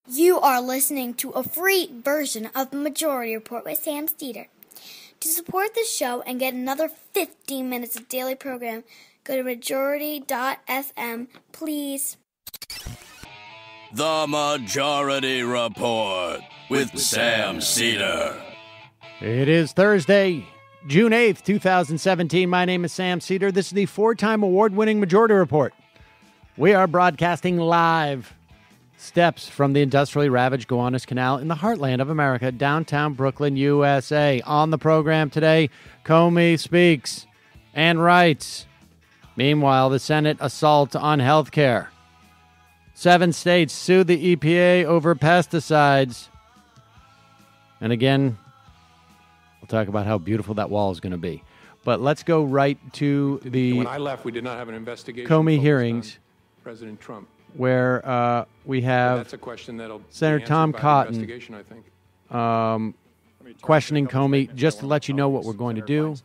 You are listening to a free version of the Majority Report with Sam Seder. To support the show and get another 15 minutes of daily program, go to majority.fm, please. The Majority Report with Sam Seder. It is Thursday, June 8th, 2017. My name is Sam Seder. This is the four-time award-winning Majority Report. We are broadcasting live. Steps from the industrially ravaged Gowanus Canal in the heartland of America, downtown Brooklyn, USA. On the program today, Comey speaks and writes. Meanwhile, the Senate assault on health care. 7 states sue the EPA over pesticides. And again, we'll talk about how beautiful that wall is going to be. But let's go right to the when I left, we did not have an investigation Comey hearings. President Trump. Where we have that's a question that'll Senator Tom Cotton I think. Questioning Comey. Just to let you know what we're going to do,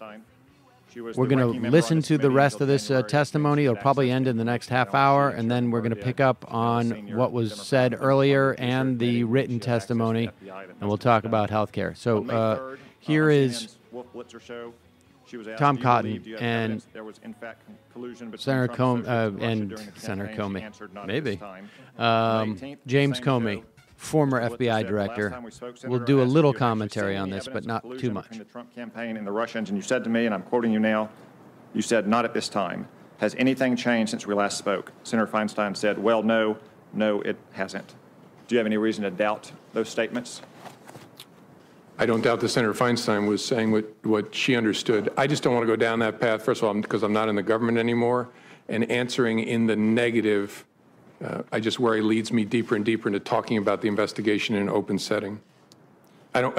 we're going to listen to the rest of this testimony. It'll probably end in the next half hour, and then we're going to pick up on what was said earlier and the written testimony, and we'll talk about health care. So here is Tom Cotton and Senator Comey, maybe James Comey, former FBI director, will do a little commentary on this, but not too much. The Trump campaign and the Russians, and you said to me, and I'm quoting you now, you said, "Not at this time. Has anything changed since we last spoke?" Senator Feinstein said, "Well, no, it hasn't." Do you have any reason to doubt those statements? I don't doubt that Senator Feinstein was saying what she understood. I just don't want to go down that path, first of all, because I'm not in the government anymore, and answering in the negative, I just worry leads me deeper and deeper into talking about the investigation in an open setting. I'm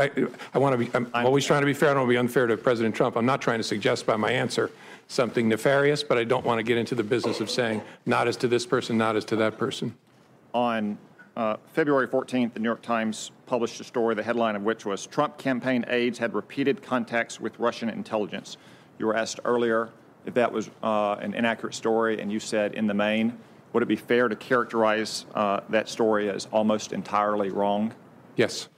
always trying to be fair. I don't want to be unfair to President Trump. I'm not trying to suggest by my answer something nefarious, but I don't want to get into the business of saying not as to this person, not as to that person. On February 14th, the New York Times published a story, the headline of which was, "Trump campaign aides had repeated contacts with Russian intelligence." You were asked earlier if that was an inaccurate story, and you said, in the main, would it be fair to characterize that story as almost entirely wrong? Yes.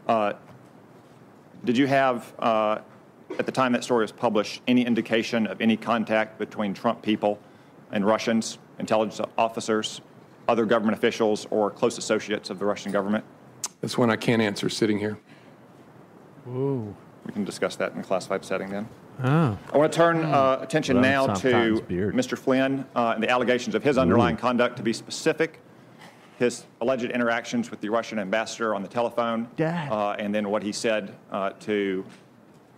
Did you have, at the time that story was published, any indication of any contact between Trump people and Russians, intelligence officers, other government officials, or close associates of the Russian government? That's one I can't answer sitting here. Ooh. We can discuss that in a classified setting then. Oh. I want to turn attention now to Mr. Flynn and the allegations of his underlying conduct. To be specific, his alleged interactions with the Russian ambassador on the telephone, and then what he said to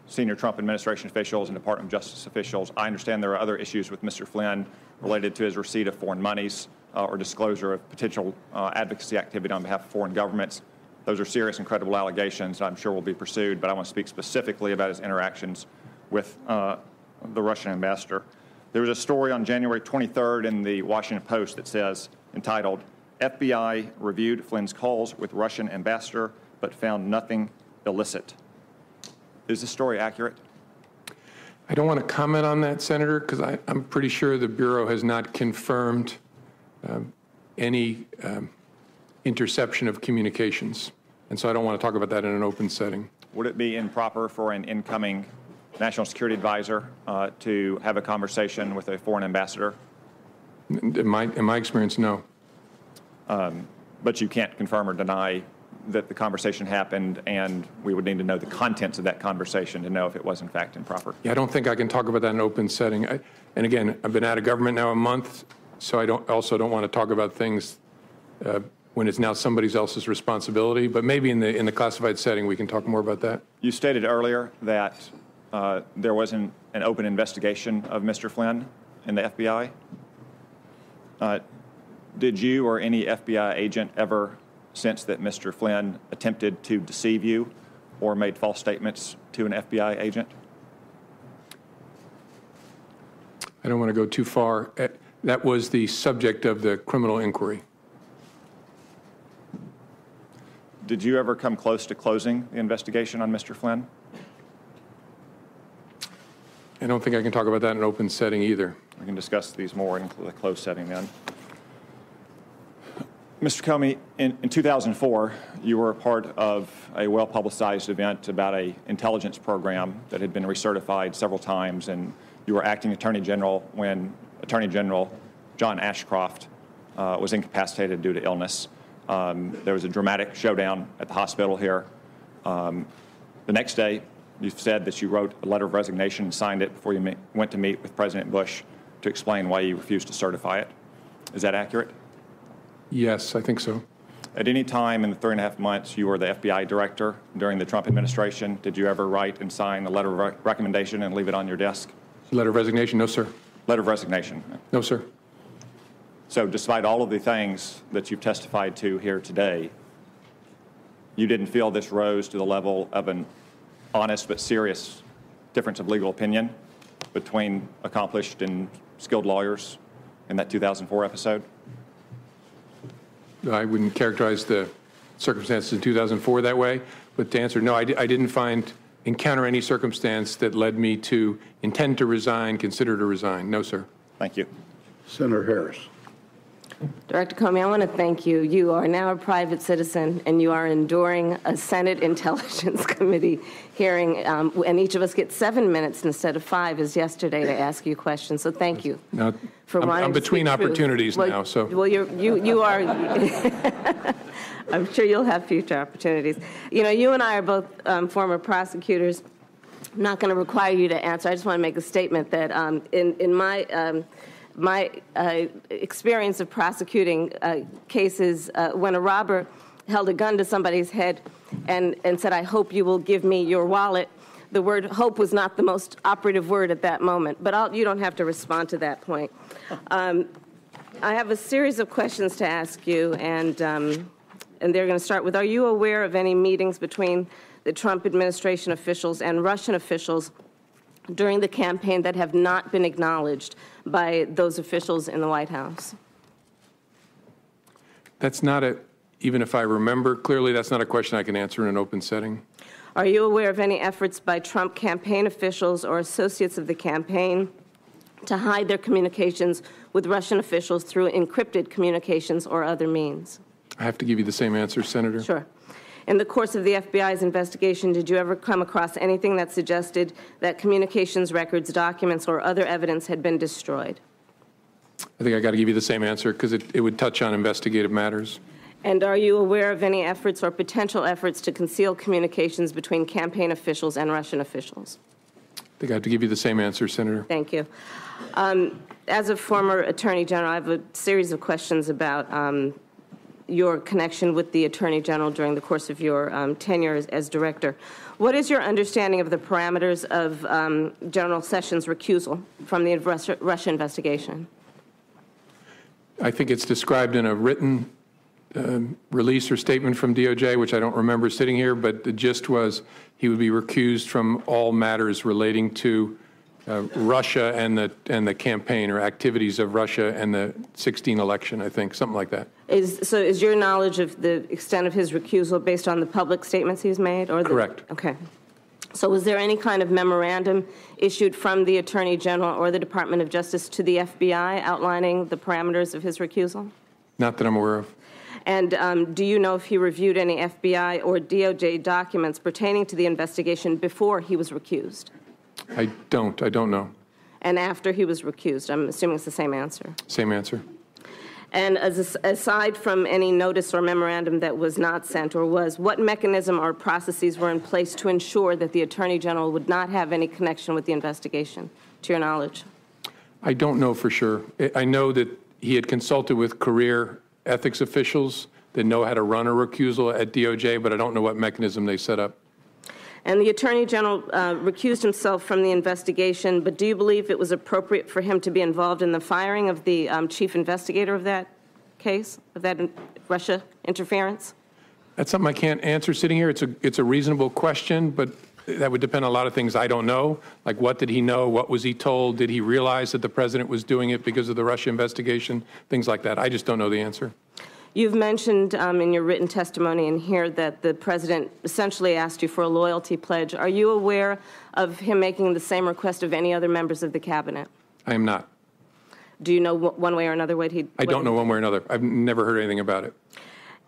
senior Trump administration officials and Department of Justice officials. I understand there are other issues with Mr. Flynn related to his receipt of foreign monies or disclosure of potential advocacy activity on behalf of foreign governments. Those are serious and credible allegations, and I'm sure will be pursued, but I want to speak specifically about his interactions with the Russian ambassador. There was a story on January 23rd in the Washington Post that says, entitled, "FBI reviewed Flynn's calls with Russian ambassador, but found nothing illicit." Is this story accurate? I don't want to comment on that, Senator, because I'm pretty sure the Bureau has not confirmed any interception of communications. And so I don't want to talk about that in an open setting. Would it be improper for an incoming national security advisor to have a conversation with a foreign ambassador? In my experience, no. But you can't confirm or deny that the conversation happened, and we would need to know the contents of that conversation to know if it was in fact improper. Yeah, I don't think I can talk about that in an open setting. And again, I've been out of government now a month, so I don't want to talk about things when it's now somebody else's responsibility. But maybe in the classified setting, we can talk more about that. You stated earlier that there wasn't an open investigation of Mr. Flynn in the FBI. Did you or any FBI agent ever sense that Mr. Flynn attempted to deceive you or made false statements to an FBI agent? I don't want to go too far. That was the subject of the criminal inquiry. Did you ever come close to closing the investigation on Mr. Flynn? I don't think I can talk about that in an open setting either. We can discuss these more in the closed setting then. Mr. Comey, in 2004, you were a part of a well-publicized event about an intelligence program that had been recertified several times, and you were acting Attorney General when Attorney General John Ashcroft was incapacitated due to illness. There was a dramatic showdown at the hospital here. The next day, you said that you wrote a letter of resignation and signed it before you went to meet with President Bush to explain why you refused to certify it. Is that accurate? Yes, I think so. At any time in the 3.5 months you were the FBI director during the Trump administration, did you ever write and sign a letter of recommendation and leave it on your desk? Letter of resignation? No, sir. Letter of resignation? No, sir. So despite all of the things that you've testified to here today, you didn't feel this rose to the level of an honest but serious difference of legal opinion between accomplished and skilled lawyers in that 2004 episode? I wouldn't characterize the circumstances in 2004 that way, but to answer, no, I didn't encounter any circumstance that led me to intend to resign, consider to resign. No, sir. Thank you. Senator Harris. Director Comey, I want to thank you. You are now a private citizen, and you are enduring a Senate Intelligence Committee hearing, and each of us gets 7 minutes instead of 5 as yesterday to ask you questions. So thank you. Now, for wanting I'm between to speak opportunities truth. now, so. Well, you are. I'm sure you'll have future opportunities. You know, you and I are both former prosecutors. I'm not going to require you to answer. I just want to make a statement that in my experience of prosecuting cases, when a robber held a gun to somebody's head and said, "I hope you will give me your wallet," the word hope was not the most operative word at that moment. But you don't have to respond to that point. I have a series of questions to ask you, and they're going to start with, are you aware of any meetings between the Trump administration officials and Russian officials during the campaign that have not been acknowledged by those officials in the White House? That's not even if I remember clearly, that's not a question I can answer in an open setting. Are you aware of any efforts by Trump campaign officials or associates of the campaign to hide their communications with Russian officials through encrypted communications or other means? I have to give you the same answer, Senator. Sure. In the course of the FBI's investigation, did you ever come across anything that suggested that communications records, documents, or other evidence had been destroyed? I think I got to give you the same answer because it would touch on investigative matters. And are you aware of any efforts or potential efforts to conceal communications between campaign officials and Russian officials? I think I have to give you the same answer, Senator. Thank you. As a former Attorney General, I have a series of questions about your connection with the Attorney General during the course of your tenure as director. What is your understanding of the parameters of General Sessions' recusal from the Russia investigation? I think it's described in a written release or statement from DOJ, which I don't remember sitting here, but the gist was he would be recused from all matters relating to Russia and the campaign or activities of Russia and the 2016 election, I think, something like that. So is your knowledge of the extent of his recusal based on the public statements he's made? Correct. Okay. So was there any kind of memorandum issued from the Attorney General or the Department of Justice to the FBI outlining the parameters of his recusal? Not that I'm aware of. And do you know if he reviewed any FBI or DOJ documents pertaining to the investigation before he was recused? I don't know. And after he was recused? I'm assuming it's the same answer. Same answer. And aside from any notice or memorandum that was not sent or was, what mechanism or processes were in place to ensure that the Attorney General would not have any connection with the investigation, to your knowledge? I don't know for sure. I know that he had consulted with career ethics officials that know how to run a recusal at DOJ, but I don't know what mechanism they set up. And the Attorney General recused himself from the investigation, but do you believe it was appropriate for him to be involved in the firing of the chief investigator of that case, of that Russia interference? That's something I can't answer sitting here. It's a reasonable question, but that would depend on a lot of things I don't know, like what did he know, what was he told, did he realize that the president was doing it because of the Russia investigation, things like that. I just don't know the answer. You've mentioned in your written testimony in here that the president essentially asked you for a loyalty pledge. Are you aware of him making the same request of any other members of the cabinet? I am not. Do you know one way or another what he? I don't know one way or another. I've never heard anything about it.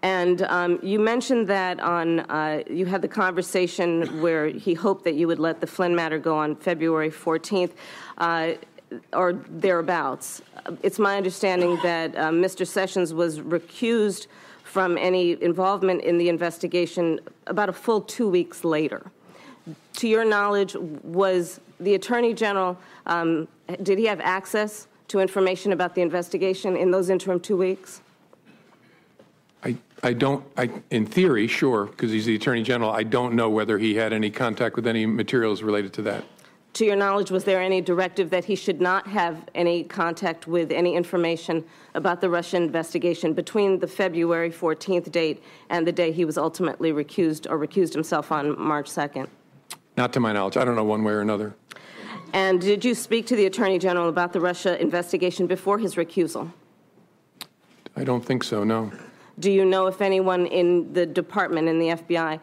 And you mentioned that you had the conversation where he hoped that you would let the Flynn matter go on February 14th or thereabouts. It's my understanding that Mr. Sessions was recused from any involvement in the investigation about a full 2 weeks later. To your knowledge, was the Attorney General, did he have access to information about the investigation in those interim 2 weeks? In theory, sure, because he's the Attorney General. I don't know whether he had any contact with any materials related to that. To your knowledge, was there any directive that he should not have any contact with any information about the Russian investigation between the February 14th date and the day he was ultimately recused or recused himself on March 2nd? Not to my knowledge. I don't know one way or another. And did you speak to the Attorney General about the Russia investigation before his recusal? I don't think so, no. Do you know if anyone in the department, in the FBI,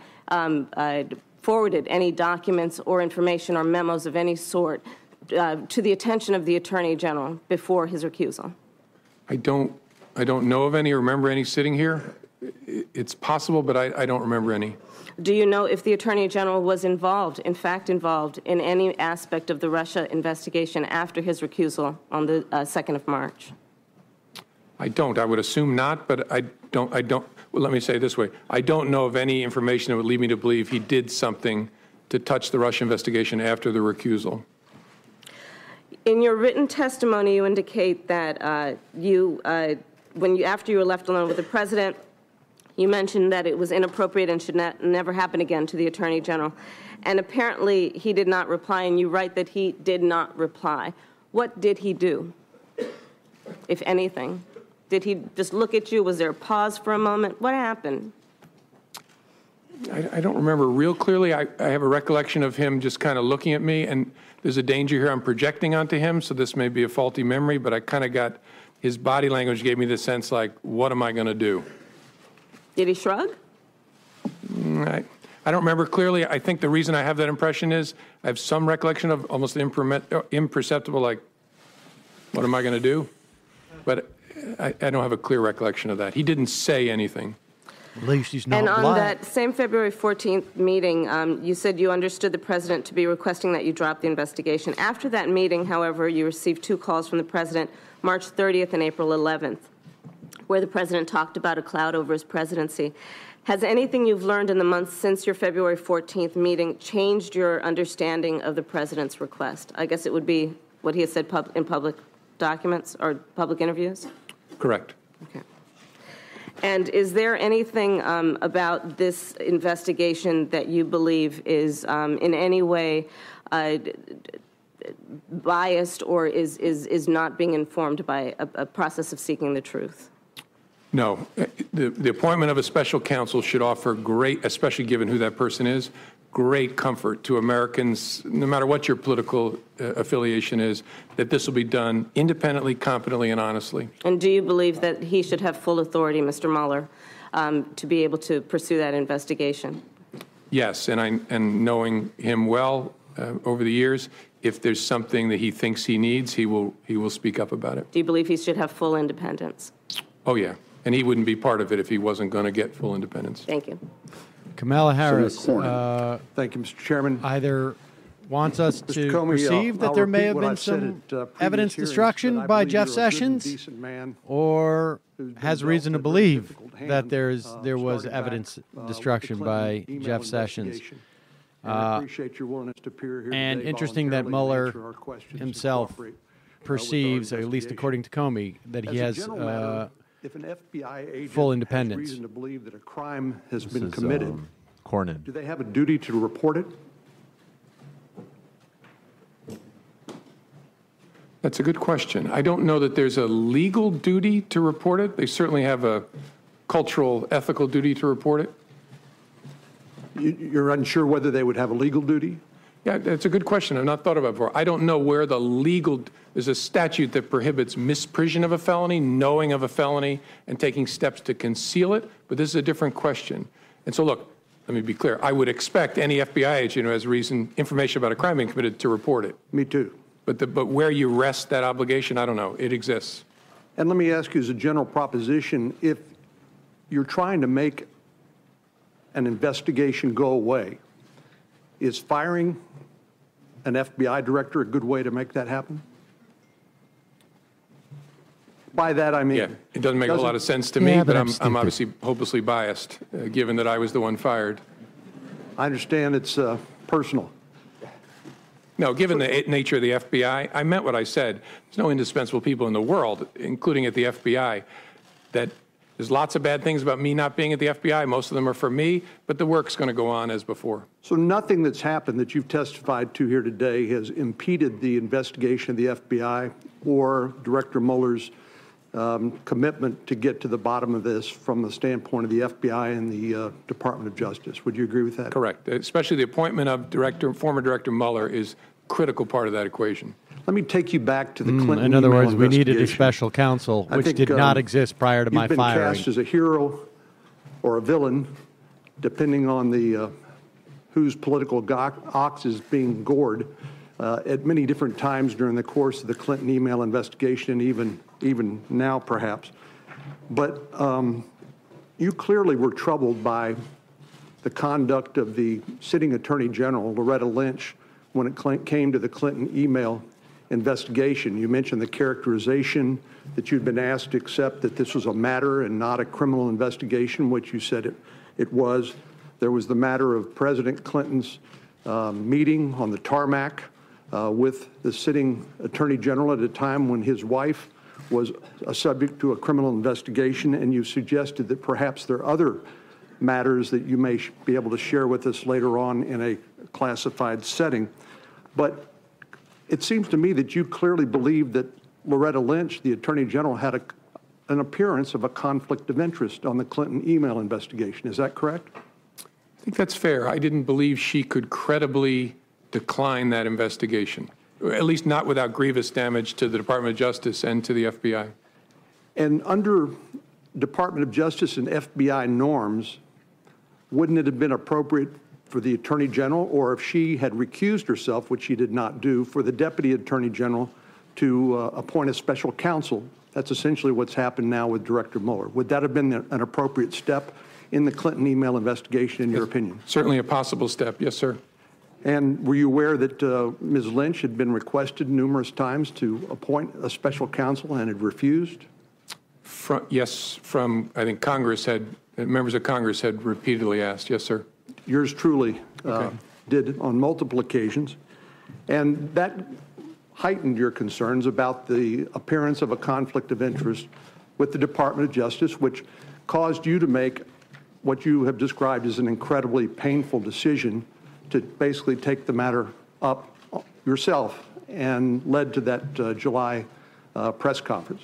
forwarded any documents or information or memos of any sort to the attention of the Attorney General before his recusal? I don't know of any or remember any sitting here. It's possible, but I don't remember any. Do you know if the Attorney General was involved, in fact involved, in any aspect of the Russia investigation after his recusal on the 2nd of March? I don't. I would assume not, but I don't. Well, let me say it this way. I don't know of any information that would lead me to believe he did something to touch the Russia investigation after the recusal. In your written testimony, you indicate that after you were left alone with the president, you mentioned that it was inappropriate and should never happen again to the Attorney General. And apparently he did not reply, and you write that he did not reply. What did he do, if anything? Did he just look at you? Was there a pause for a moment? What happened? I don't remember real clearly. I have a recollection of him just kind of looking at me, and there's a danger here I'm projecting onto him, so this may be a faulty memory, but I kind of got his body language gave me the sense like, what am I going to do? Did he shrug? I don't remember clearly. I think the reason I have that impression is I have some recollection of almost imperceptible, like, what am I going to do? But I don't have a clear recollection of that. He didn't say anything. At least he's not And on blind. that same February 14th meeting, you said you understood the president to be requesting that you drop the investigation. After that meeting, however, you received 2 calls from the president, March 30th and April 11th, where the president talked about a cloud over his presidency. Has anything you've learned in the months since your February 14th meeting changed your understanding of the president's request? I guess it would be what he has said in public documents or public interviews? Correct. Okay. And is there anything about this investigation that you believe is in any way biased or is not being informed by a process of seeking the truth? No. The appointment of a special counsel should offer great, especially given who that person is, great comfort to Americans, no matter what your political affiliation is, that this will be done independently, competently, and honestly. And do you believe that he should have full authority, Mr. Mueller, to be able to pursue that investigation? Yes, and knowing him well over the years, if there's something that he thinks he needs, he will speak up about it. Do you believe he should have full independence? Oh, yeah. And he wouldn't be part of it if he wasn't going to get full independence. Thank you. Kamala Harris, thank you, Mr. Chairman. either wants us to Comey, perceive that I'll there may repeat have what been I've said some at, previous evidence hearings, destruction that I by believe Jeff you're a good and Sessions, decent man or who's been has dealt reason to a very believe difficult hand, that there was starting evidence back, with destruction the by Clinton email Jeff Sessions. investigation. And I appreciate your willingness to appear here And today interesting that voluntarily and Mueller answer our questions and himself cooperate, perceives, with our at least according to Comey, that he As has a general matter, if an FBI agent full has independence. reason to believe that a crime has been committed, Cornyn. do they have a duty to report it? That's a good question. I don't know that there's a legal duty to report it. They certainly have a cultural, ethical duty to report it. You're unsure whether they would have a legal duty? Yeah, that's a good question. I've not thought about it before. I don't know where the legal, there's a statute that prohibits misprision of a felony, knowing of a felony, and taking steps to conceal it, but this is a different question. And so look, let me be clear. I would expect any FBI agent who has information about a crime being committed to report it. Me too. But where you rest that obligation, I don't know. It exists. And let me ask you as a general proposition, if you're trying to make an investigation go away, is firing an FBI director a good way to make that happen? By that, I mean... Yeah, it doesn't make a lot of sense to me, but I'm obviously hopelessly biased, given that I was the one fired. I understand it's personal. No, given the nature of the FBI, I meant what I said. There's no indispensable people in the world, including at the FBI, that there's lots of bad things about me not being at the FBI. Most of them are for me, but the work's going to go on as before. So nothing that's happened that you've testified to here today has impeded the investigation of the FBI or Director Mueller's commitment to get to the bottom of this from the standpoint of the FBI and the Department of Justice. Would you agree with that? Correct. Especially the appointment of former Director Mueller is a critical part of that equation. Let me take you back to the Clinton in other words, we needed a investigation. special counsel, which did not exist prior to my firing. You've been cast as a hero or a villain, depending on the whose political ox is being gored at many different times during the course of the Clinton email investigation, even now perhaps. But you clearly were troubled by the conduct of the sitting Attorney General, Loretta Lynch, when it came to the Clinton email investigation. You mentioned the characterization that you'd been asked to accept that this was a matter and not a criminal investigation, which you said it was. There was the matter of President Clinton's meeting on the tarmac with the sitting Attorney General at a time when his wife was subject to a criminal investigation, and you suggested that perhaps there are other matters that you may be able to share with us later on in a classified setting. But it seems to me that you clearly believe that Loretta Lynch, the Attorney General, had an appearance of a conflict of interest on the Clinton email investigation. Is that correct? I think that's fair. I didn't believe she could credibly decline that investigation, at least not without grievous damage to the Department of Justice and to the FBI. And under Department of Justice and FBI norms, wouldn't it have been appropriate for the Attorney General, or if she had recused herself, which she did not do, for the Deputy Attorney General to appoint a special counsel? That's essentially what's happened now with Director Mueller. Would that have been an appropriate step in the Clinton email investigation, in your opinion? Certainly a possible step, yes, sir. And were you aware that Ms. Lynch had been requested numerous times to appoint a special counsel and had refused? Yes, from, I think members of Congress had repeatedly asked, yes, sir. Yours truly did on multiple occasions. And that heightened your concerns about the appearance of a conflict of interest with the Department of Justice, which caused you to make what you have described as an incredibly painful decision to basically take the matter up yourself, and led to that July press conference.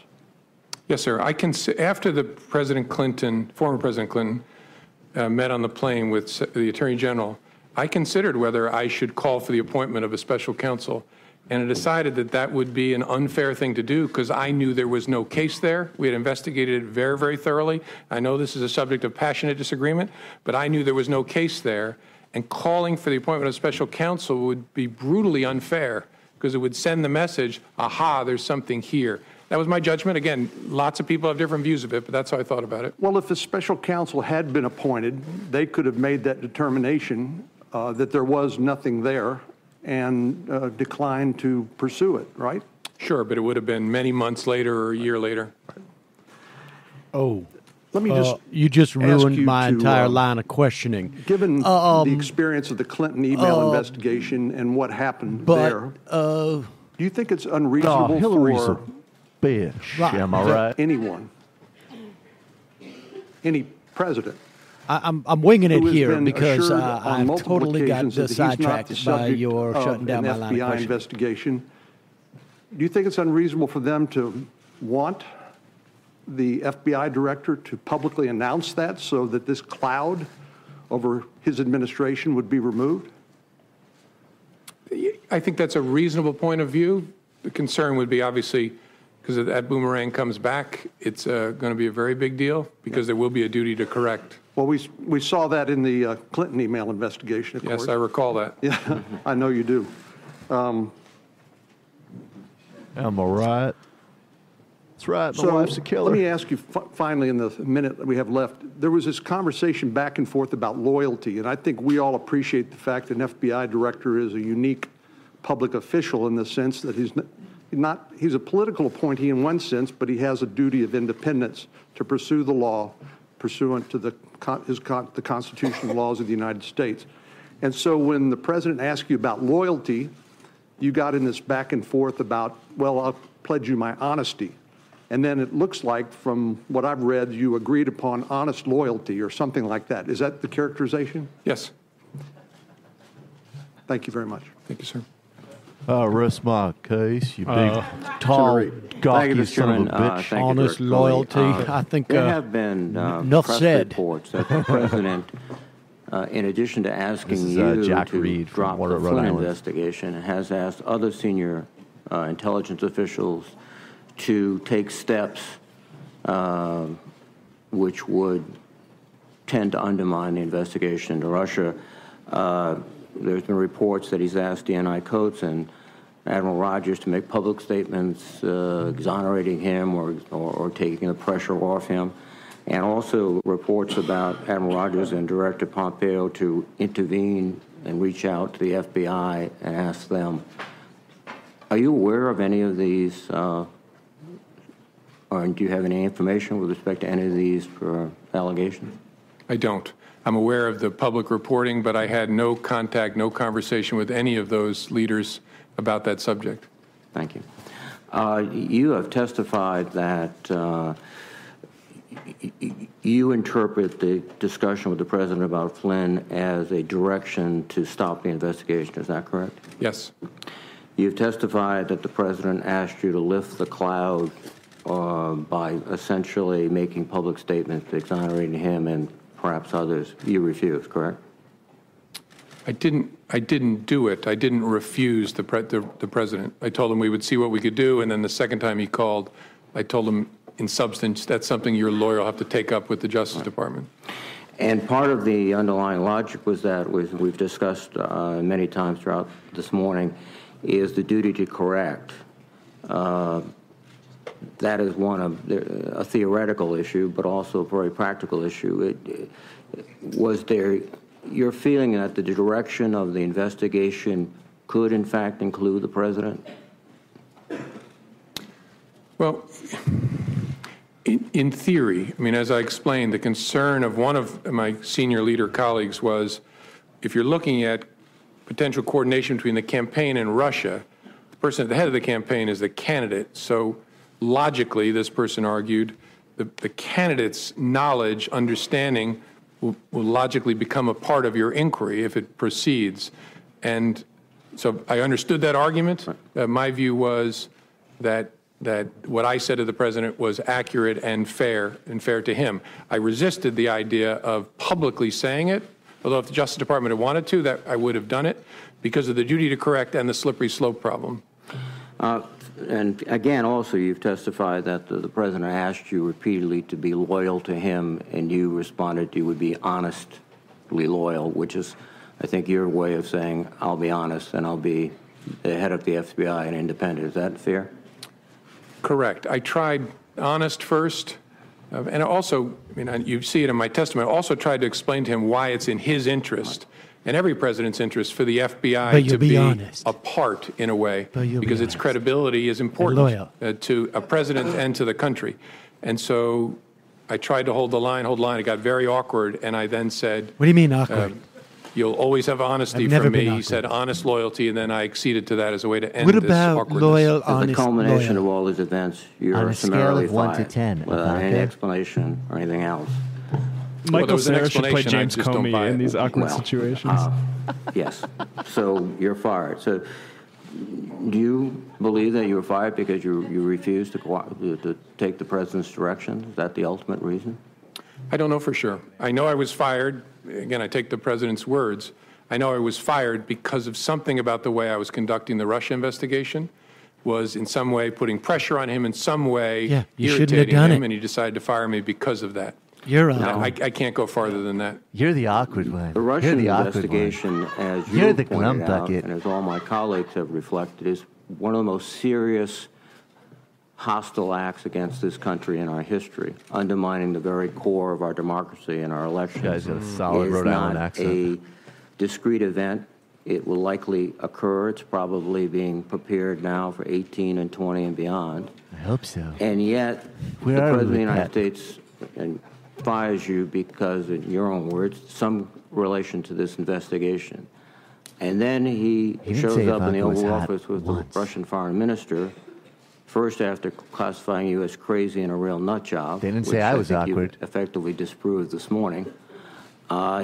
Yes, sir. After the former President Clinton, met on the plane with the Attorney General, I considered whether I should call for the appointment of a special counsel, and I decided that that would be an unfair thing to do because I knew there was no case there. We had investigated it very, very thoroughly. I know this is a subject of passionate disagreement, but I knew there was no case there, and calling for the appointment of a special counsel would be brutally unfair because it would send the message, aha, there's something here. That was my judgment. Again, lots of people have different views of it, but that's how I thought about it. Well, if a special counsel had been appointed, they could have made that determination that there was nothing there and declined to pursue it, right? Sure, but it would have been many months later or a year later. Oh. Let me just you just ruined my entire line of questioning. Given the experience of the Clinton email investigation and what happened there, do you think it's unreasonable Hillary's for a bitch? Am I right? anyone, any president? I'm winging it who has here been because assured I on multiple totally got occasions that he's not the sidetracked by subject your of shutting down an my line of FBI questioning. investigation. Do you think it's unreasonable for them to want the FBI director to publicly announce that so that this cloud over his administration would be removed? I think that's a reasonable point of view. The concern would be obviously, because if that boomerang comes back, it's going to be a very big deal because there will be a duty to correct. Well, we saw that in the Clinton email investigation, of course. Yes, I recall that. Yeah, I know you do. Am I right? That's right. My So wife's a killer. let me ask you finally in the minute that we have left, there was this conversation back and forth about loyalty, and I think we all appreciate the fact that an FBI director is a unique public official in the sense that he's a political appointee in one sense, but he has a duty of independence to pursue the law pursuant to the constitutional laws of the United States. And so when the president asked you about loyalty, you got in this back and forth about, well, I'll pledge you my honesty. And then it looks like, from what I've read, you agreed upon honest loyalty or something like that. Is that the characterization? Yes. Thank you very much. Thank you, sir. Rest my case, you big, tall, gawky son of a bitch. Honest loyalty. I think there have been enough press said. reports that the president, in addition to asking you Jack to Reed drop from the Rhode Flynn Island. investigation, has asked other senior intelligence officials to take steps which would tend to undermine the investigation into Russia. There's been reports that he's asked DNI Coates and Admiral Rogers to make public statements exonerating him or taking the pressure off him, and also reports about Admiral Rogers and Director Pompeo to intervene and reach out to the FBI and ask them. Are you aware of any of these, or do you have any information with respect to any of these allegations? I don't. I'm aware of the public reporting, but I had no contact, no conversation with any of those leaders about that subject. Thank you. You have testified that you interpret the discussion with the president about Flynn as a direction to stop the investigation. Is that correct? Yes. You've testified that the president asked you to lift the cloud by essentially making public statements exonerating him and perhaps others. You refused, correct? I didn't do it. I didn't refuse the president. I told him we would see what we could do, and then the second time he called, I told him in substance, that's something your lawyer will have to take up with the Justice Department. And part of the underlying logic was that, we've discussed many times throughout this morning, is the duty to correct. That is one of a theoretical issue, but also a very practical issue. Was there your feeling that the direction of the investigation could, in fact, include the president? Well, in theory, I mean, as I explained, the concern of one of my senior leader colleagues was, if you're looking at potential coordination between the campaign and Russia, the person at the head of the campaign is the candidate. So logically, this person argued, the candidate's knowledge, understanding will logically become a part of your inquiry if it proceeds. And so I understood that argument. My view was that what I said to the president was accurate and fair to him. I resisted the idea of publicly saying it, although if the Justice Department had wanted to, that I would have done it, because of the duty to correct and the slippery slope problem. And again, also, you've testified that the president asked you repeatedly to be loyal to him, and you responded you would be honestly loyal, which is, I think, your way of saying, I'll be honest and I'll be the head of the FBI and independent. Is that fair? Correct. I tried honest first, and also, I mean, you see it in my testimony, I also tried to explain to him why it's in his interest and every president's interest for the FBI to be apart in a way, because its credibility is important to a president and to the country. And so I tried to hold the line. It got very awkward, and I then said, what do you mean awkward? You'll always have honesty from me. He said honest loyalty, and then I acceded to that as a way to end what this about awkwardness. Loyal, As honest, the culmination loyal. of all these events, you're On a scale summarily of 1 to fired 10, without any okay. explanation or anything else. Michael was an Cera should play explanation, I James just don't buy Comey in it. these awkward Well, situations. Yes. So you're fired. So do you believe that you were fired because you refused to take the president's direction? Is that the ultimate reason? I don't know for sure. I know I was fired. Again, I take the president's words. I know I was fired because of something about the way I was conducting the Russia investigation was in some way putting pressure on him, in some way you shouldn't have irritating done him, it. and he decided to fire me because of that. You're on. I can't go farther than that. You're the awkward one. The Russian You're the awkward investigation, one. as you You're the pointed glum out, bucket. and as all my colleagues have reflected, is one of the most serious hostile acts against this country and our history, undermining the very core of our democracy and our elections. You guys got a solid Rhode Island accent. It's not a discrete event. It will likely occur. It's probably being prepared now for 18 and 20 and beyond. I hope so. And yet, the President of the United States fires you because, in your own words, some relation to this investigation. And then he shows up in the Oval Office with the Russian foreign minister, first after classifying you as crazy and a real nut job. They didn't say I was awkward. You effectively disproved this morning.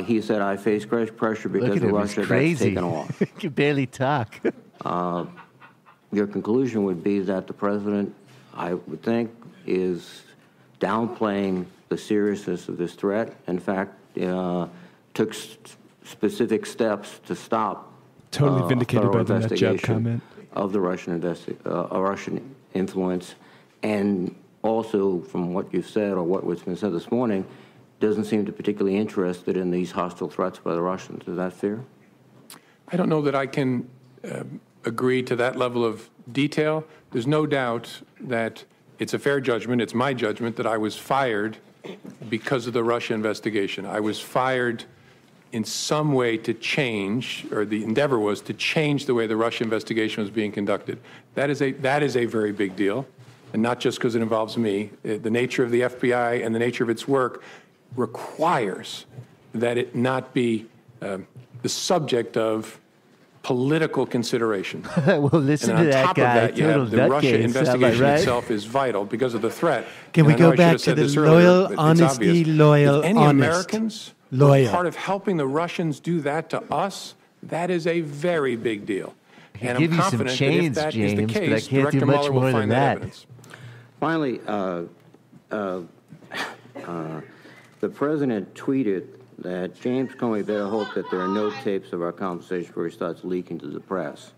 He said, I face great pressure because of Russia that's taken off. You can barely talk. Your conclusion would be that the president, I would think, is downplaying the seriousness of this threat. In fact, took specific steps to stop totally vindicated by the nut job comment of the Russian influence, and also from what you've said or what's been said this morning, doesn't seem to particularly interested in these hostile threats by the Russians. Is that fair? I don't know that I can agree to that level of detail. There's no doubt that it's a fair judgment. It's my judgment that I was fired because of the Russia investigation. I was fired in some way to change, or the endeavor was to change the way the Russia investigation was being conducted. That is a very big deal, and not just because it involves me. The nature of the FBI and the nature of its work requires that it not be the subject of political consideration. Well, listen to that guy. And on top of that, you have the Russia investigation itself is vital because of the threat. Can we go back to the loyal, honesty, loyal, honest? Any Americans loyal. Part of helping the Russians do that to us, that is a very big deal. And I'm confident that if that is the case, Director Mueller will find that evidence. Finally, the president tweeted that James Comey better hope that there are no tapes of our conversation before he starts leaking to the press.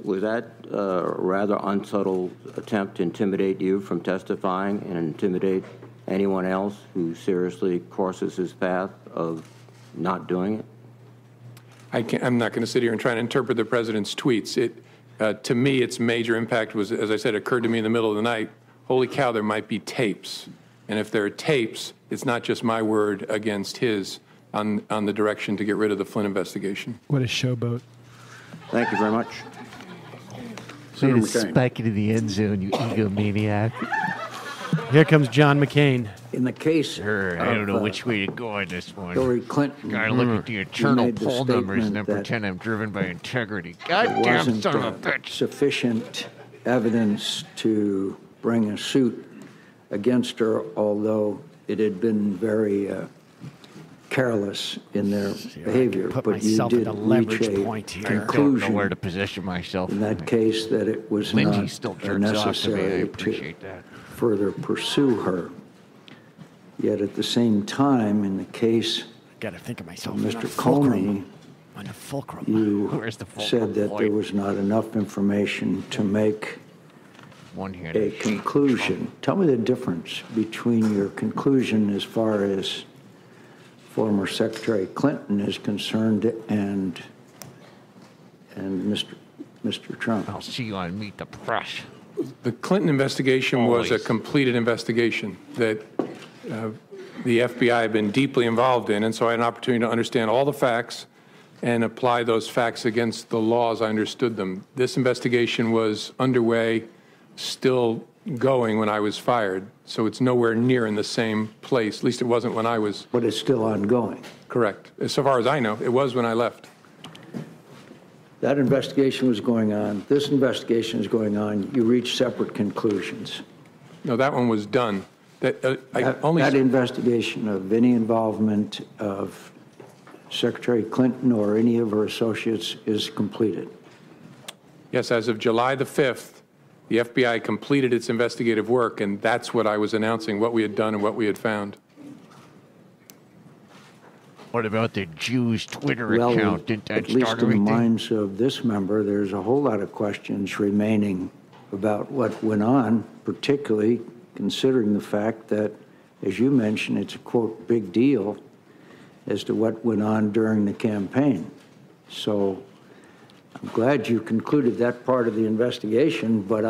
Was that a rather unsubtle attempt to intimidate you from testifying and intimidate anyone else who seriously crosses his path of not doing it? I'm not going to sit here and try to interpret the president's tweets. To me, its major impact was, as I said, occurred to me in the middle of the night. Holy cow, there might be tapes. And if there are tapes, it's not just my word against his on the direction to get rid of the Flynn investigation. What a showboat. Thank you very much. Way to spike into the end zone, you egomaniac. Here comes John McCain. In the case I don't know which way to go on this one. Hillary Clinton, Gotta look at the internal poll numbers and then pretend I'm driven by integrity. Goddamn son of a bitch. Sufficient evidence to bring a suit against her, although it had been very careless in their behavior. But you did reach a conclusion I don't know where to position myself in that case that it was Lindsay still jerks necessary off to me. I appreciate that. Further pursue her. Yet at the same time, in the case Gotta think of myself. Mr. Comey, on the fulcrum. You said that there was not enough information to make a conclusion. Tell me the difference between your conclusion as far as former Secretary Clinton is concerned and Mr. Trump. I'll see you on Meet the Press. The Clinton investigation was a completed investigation that the FBI had been deeply involved in, and so I had an opportunity to understand all the facts and apply those facts against the law as I understood them. This investigation was underway, still going when I was fired, so it's nowhere near in the same place. At least it wasn't when I was. But it's still ongoing. Correct. As far as I know, it was when I left. That investigation was going on. This investigation is going on. You reached separate conclusions. No, that one was done. That investigation of any involvement of Secretary Clinton or any of her associates is completed. Yes, as of July the 5th, the FBI completed its investigative work, and that's what I was announcing, what we had done and what we had found. What about the Jews' Twitter account? Didn't that at least in the minds of this member, there's a whole lot of questions remaining about what went on, particularly considering the fact that, as you mentioned, it's a, quote, big deal as to what went on during the campaign. So I'm glad you concluded that part of the investigation, but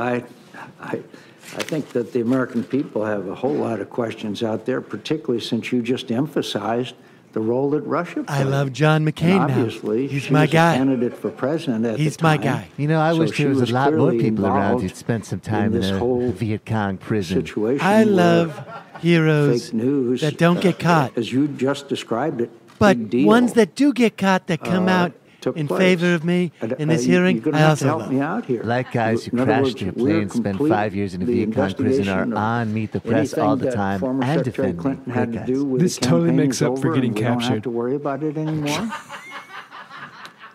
I think that the American people have a whole lot of questions out there, particularly since you just emphasized the role that Russia played. I love John McCain and obviously, now. He's she my was guy. a candidate for president at He's the time. my guy. You know, I So wish there she was a lot more clearly people around involved who'd spent some time in in this a whole Viet Cong prison. situation. I where love heroes fake news that don't get caught. as you just described it. But big deal, ones that do get caught that come out took in place. favor of me in this hearing, you're gonna I have also to help love. me out here. Like guys who In other crashed words, your we're plane, spent complete 5 years in a the Viet Cong prison, are investigation of on Meet the Press all anything the that time former and Secretary defending Clinton had great to do guys. with This the totally campaign makes is up for over getting and we don't have captured. to worry about it anymore.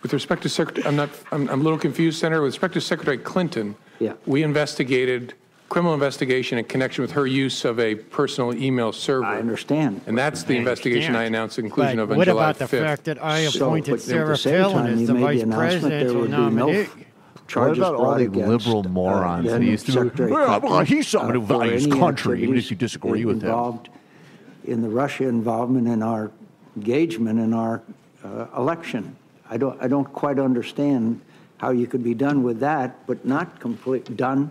With respect to Secretary, I'm a little confused, Senator. With respect to Secretary Clinton, Yeah. we investigated criminal investigation in connection with her use of a personal email server. I understand. And that's the investigation I announced the conclusion But of on what July about the 5th. fact that I So, appointed but at Sarah the same Palin time, as you the made the vice announcement there presidential would be no nominee? charges What about all brought the against, liberal morons then who used to Secretary well, Clinton, he's someone who for values any country, even if activities you disagree with him. involved in the Russia involvement in our engagement in our election. I don't quite understand how you could be done with that, but not done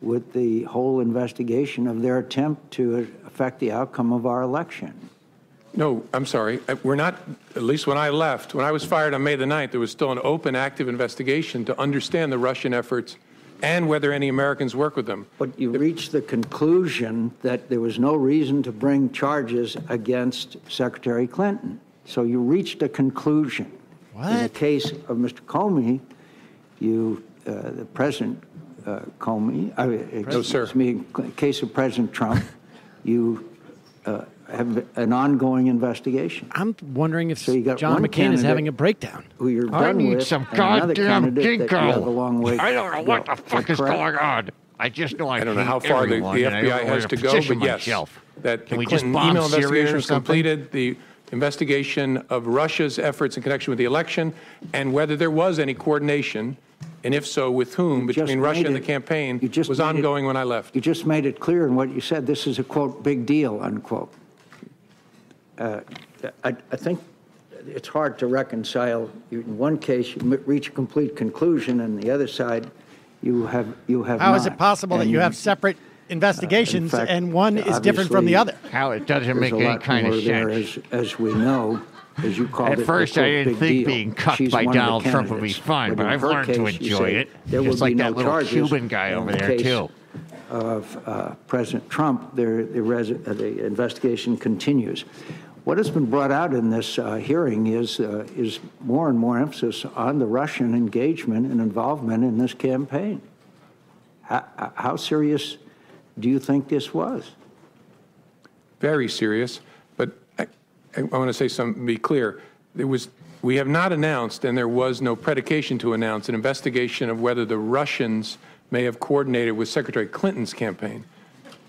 with the whole investigation of their attempt to affect the outcome of our election. No, I'm sorry. We're not, at least when I left, when I was fired on May the 9th, there was still an open, active investigation to understand the Russian efforts and whether any Americans work with them. But you reached the conclusion that there was no reason to bring charges against Secretary Clinton. So you reached a conclusion. What? In the case of Mr. Comey, the President Comey, No, sir. excuse me, in the case of President Trump, you have an ongoing investigation. I'm wondering if So you got John one McCain is candidate having a breakdown. Who you're I done need with, some and another goddamn candidate that you have a long way I don't know to what go. the fuck Is is that correct? going on. I just know I don't know hate how far the everyone, and I FBI don't know has where to go, position but yes, myself. that Can the we just Clinton bomb email Syria investigation or was something? completed, the investigation of Russia's efforts in connection with the election, and whether there was any coordination, and if so, with whom, You just between Russia made and the it- campaign, you just was made it- ongoing when I left. You just made it clear in what you said. This is a, quote, big deal, unquote. I think it's hard to reconcile. In one case, you reach a complete conclusion, and the other side, you have How not. is it possible that And you have separate investigations in fact, and one is different from the other? How it doesn't There's make a any lot kind more of there, sense. as we know, as you called it. At first, the, I quote, didn't big think deal. being cucked She's by one of the Donald Trump would be candidates. fun, but in I've her learned to case, you enjoy say it. there will Just be like no that little charges. Cuban guy In over the there, case too. Of President Trump, the investigation continues. What has been brought out in this hearing is more and more emphasis on the Russian engagement and involvement in this campaign. How serious do you think this was? Very serious, but I want to say something, be clear. We have not announced, and there was no predication to announce, an investigation of whether the Russians may have coordinated with Secretary Clinton's campaign.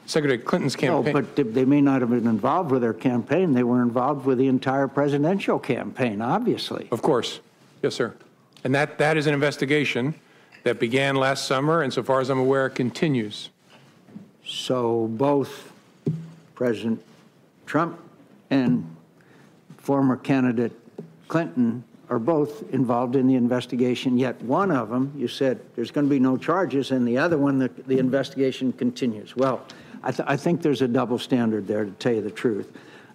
Secretary Clinton's campaign. No, but they may not have been involved with their campaign. They were involved with the entire presidential campaign, obviously. Of course. Yes, sir. And that is an investigation that began last summer, and so far as I'm aware, continues. So both President Trump and former candidate Clinton are both involved in the investigation, yet one of them, you said there's going to be no charges, and the other one, the investigation continues. Well, I think there's a double standard there, to tell you the truth.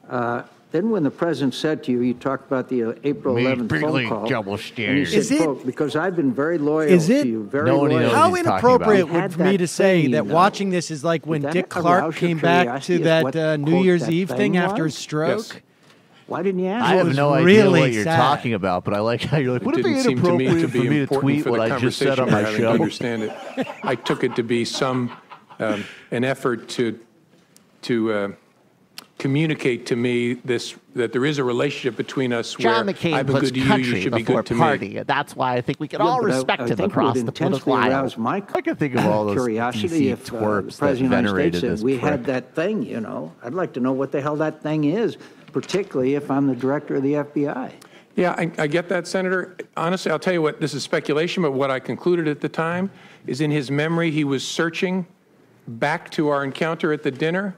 Then when the president said to you, you talked about the April 11th phone call. Double And you standard. said, quote, because I've been very loyal Is to it- you, very No one loyal. knows How what he's talking inappropriate about. You would had for me that to say thing, that though. watching this is like when Did that Dick Clark arouse your came back curiosity to as that what, New quote, Year's that Eve thing thing after was? his stroke? Yes. Why didn't you ask? I have was no idea really what you're sad. talking about, but I like how you're like, would it be didn't seem to me inappropriate to for be me to important tweet for what the I just said conversation on we're my having to show? understand it. I took it to be some an effort to communicate to me that there is a relationship between us John where McCain I've been puts good to you, country you should be before good to party. me. That's why I think we can Yeah, all but respect I him think it across would the political intensely aisle. arouse my I can think of all those curiosity DC if the twerps that President of the United venerated States said this we prick. had that thing, you know. I'd like to know what the hell that thing is, particularly if I'm the director of the FBI. Yeah, I get that, Senator. Honestly, I'll tell you what, this is speculation, but what I concluded at the time is in his memory, he was searching back to our encounter at the dinner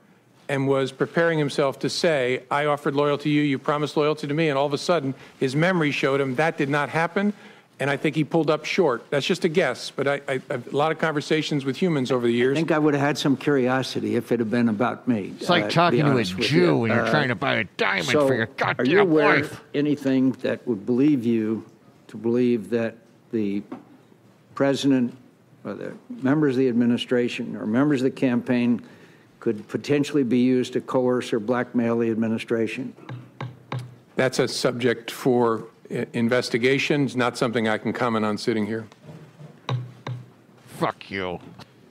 and was preparing himself to say, I offered loyalty to you, you promised loyalty to me, and all of a sudden, his memory showed him that did not happen, and I think he pulled up short. That's just a guess, but I've a lot of conversations with humans over the years. I think I would have had some curiosity if it had been about me. It's like talking to a Jew when you're trying to buy a diamond for your goddamn are you aware wife. of anything that would believe you to believe that the president or the members of the administration or members of the campaign could potentially be used to coerce or blackmail the administration? That's a subject for investigations, not something I can comment on sitting here. Fuck you.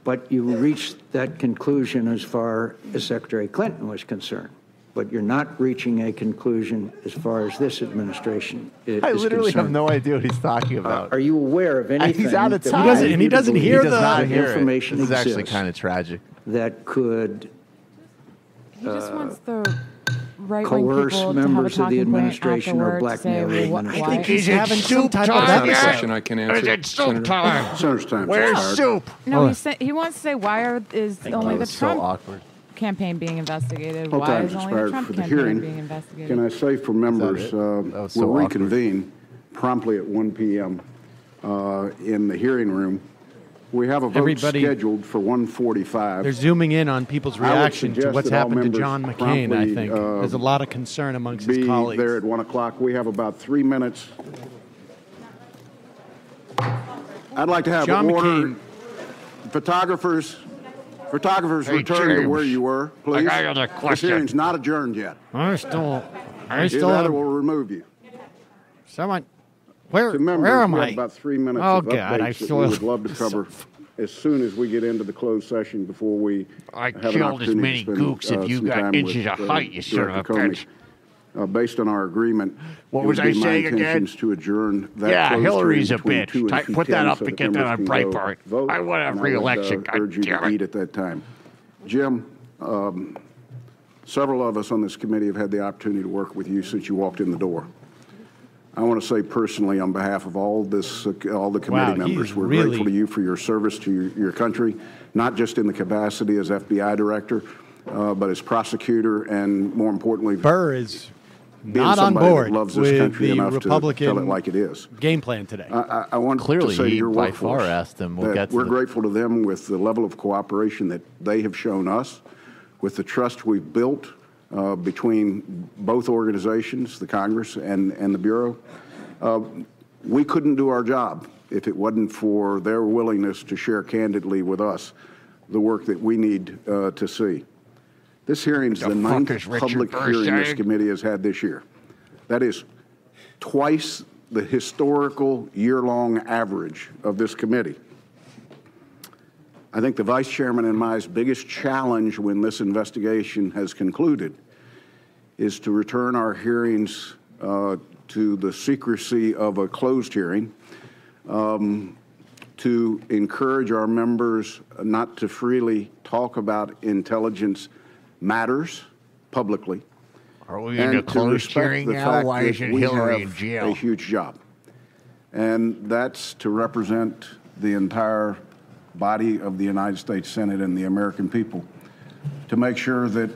But you reached that conclusion as far as Secretary Clinton was concerned. But you're not reaching a conclusion as far as this administration is concerned. I literally have no idea what he's talking about. Are you aware of anything? He's out of time. He doesn't hear he does not hear information it. This is actually exists kind of tragic. that could He just wants the right-wing coerce people to have a members of the talking point administration or afterwards to say, blackmail the well, administration. I think he's having some type of That's not a episode. question I can answer. Is it soup time? Senator's time. Where's expired. soup? No, he wants to say why is only the It's so Trump awkward. campaign being investigated? Well, Why time's is only the expired Trump for the campaign hearing. being investigated? Can I say for members, That was so we'll awkward. reconvene promptly at 1 p.m. In the hearing room. We have a vote Everybody- scheduled for 1:45. They're zooming in on people's I would reaction to suggest what's that all happened to members John McCain, I promptly, think. There's a lot of concern amongst his Be colleagues. there at 1 o'clock. We have about 3 minutes. I'd like to have John order. McCain. Photographers, Hey, return to James. where you were, please. I got a This question. hearing's not adjourned yet. I still Either that or we'll remove you. someone. Where To members, am we I? have about 3 minutes Oh, of God, updates I that still we would love to cover as soon as we get into the closed session before we I have an killed as opportunity many to spend, gooks if you some got time inches with, of height, you son of a Director Comey. bitch. Based on our agreement, What it was would I be my saying again? intentions to adjourn that Yeah, closed Hillary's a hearing between bitch. 2 and Put that 2:10 up so and that get that members on can go Breitbart. vote, I want a and re-election, would, urge you goddammit. to eat at that time. Jim, several of us on this committee have had the opportunity to work with you since you walked in the door. I want to say personally on behalf of all the committee members, we're really grateful to you for your service to your country, not just in the capacity as FBI director, but as prosecutor, and more importantly, Burr is being not on somebody that board loves this with country the enough to tell Republican it like it is. game plan today. I want Clearly, to say to he your by workforce far asked them. We'll that get to we're the- grateful to them with the level of cooperation that they have shown us, with the trust we've built between both organizations, the Congress and the Bureau. We couldn't do our job if it wasn't for their willingness to share candidly with us the work that we need to see. This hearing is the ninth public hearing this committee has had this year. That is twice the historical year-long average of this committee. I think the Vice Chairman and my biggest challenge when this investigation has concluded is to return our hearings to the secrecy of a closed hearing, to encourage our members not to freely talk about intelligence matters publicly. Are we in a and to closed respect hearing the now? fact Why that isn't we Hillary have in jail? a huge job. And that's to represent the entire body of the United States Senate and the American people, to make sure that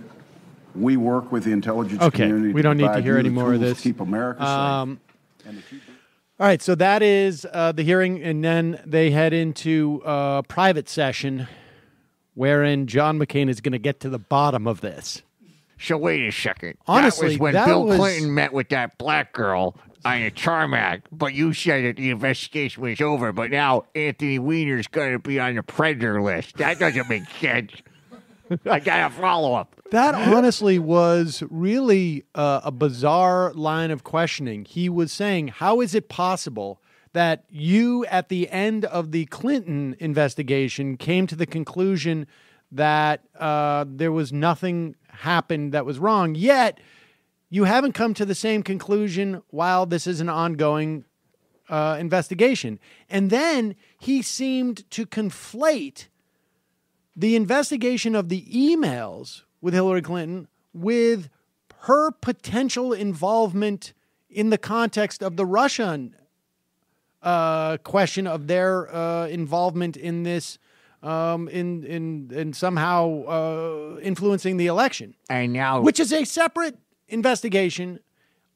we work with the intelligence community. We don't need to provide hear you any the more of tools this. to keep America safe. All right, so that is the hearing, and then they head into a private session wherein John McCain is going to get to the bottom of this. So wait a second. Honestly, that was when that Bill was- Clinton met with that black girl on a tarmac, but you said that the investigation was over, but now Anthony Weiner's going to be on the predator list. That doesn't make sense. I got a follow-up. That honestly was really a bizarre line of questioning. He was saying, how is it possible that you, at the end of the Clinton investigation, came to the conclusion that there was nothing happened that was wrong, yet you haven't come to the same conclusion while this is an ongoing investigation? And then he seemed to conflate the investigation of the emails with Hillary Clinton with her potential involvement in the context of the Russian question of their involvement in this, in somehow influencing the election. And now, which is a separate investigation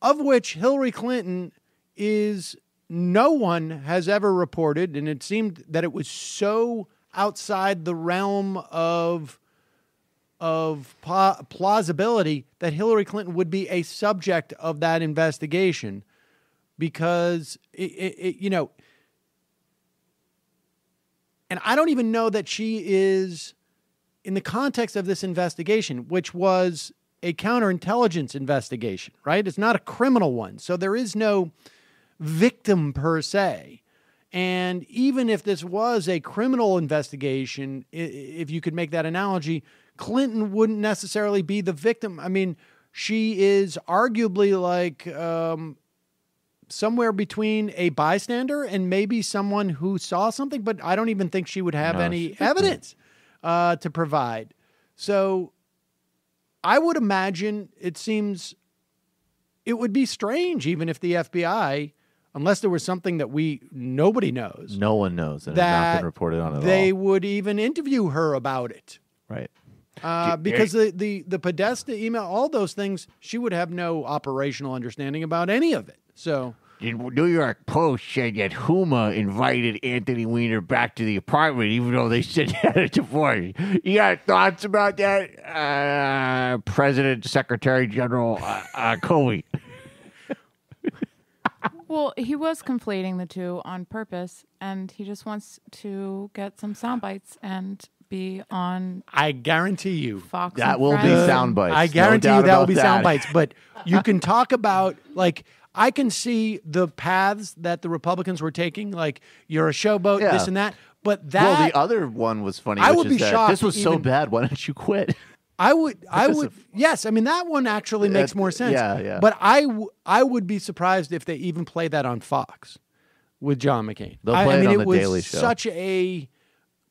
of which Hillary Clinton is no one has ever reported, and it seemed that it was so outside the realm of plausibility that Hillary Clinton would be a subject of that investigation, because and I don't even know that she is, in the context of this investigation, which was a counterintelligence investigation, right? It's not a criminal one. So there is no victim per se. And even if this was a criminal investigation, if you could make that analogy, Clinton wouldn't necessarily be the victim. I mean, she is arguably like somewhere between a bystander and maybe someone who saw something, but I don't even think she would have any evidence to provide. So I would imagine it would be strange even if the FBI, unless there was something that nobody knows. No one knows, and it has not been reported on at all. They would even interview her about it. Right. Because the Podesta email, all those things, she would have no operational understanding about any of it. So The New York Post said that Huma invited Anthony Weiner back to the apartment, even though they said they had a divorce. You got thoughts about that, President, Secretary General Comey? Well, he was conflating the two on purpose, and he just wants to get some sound bites and be on. I guarantee you Fox that will be sound bites. I guarantee you that will be sound bites. But you can talk about, like, I can see the paths that the Republicans were taking, like you're a showboat, this and that. But that, well, the other one was funny. I which would is be that shocked. This was so bad. Why don't you quit? I would. Yes, I mean that one actually makes more sense. Yeah. But I would be surprised if they even play that on Fox with John McCain. They'll play it on the Daily It was Show. such a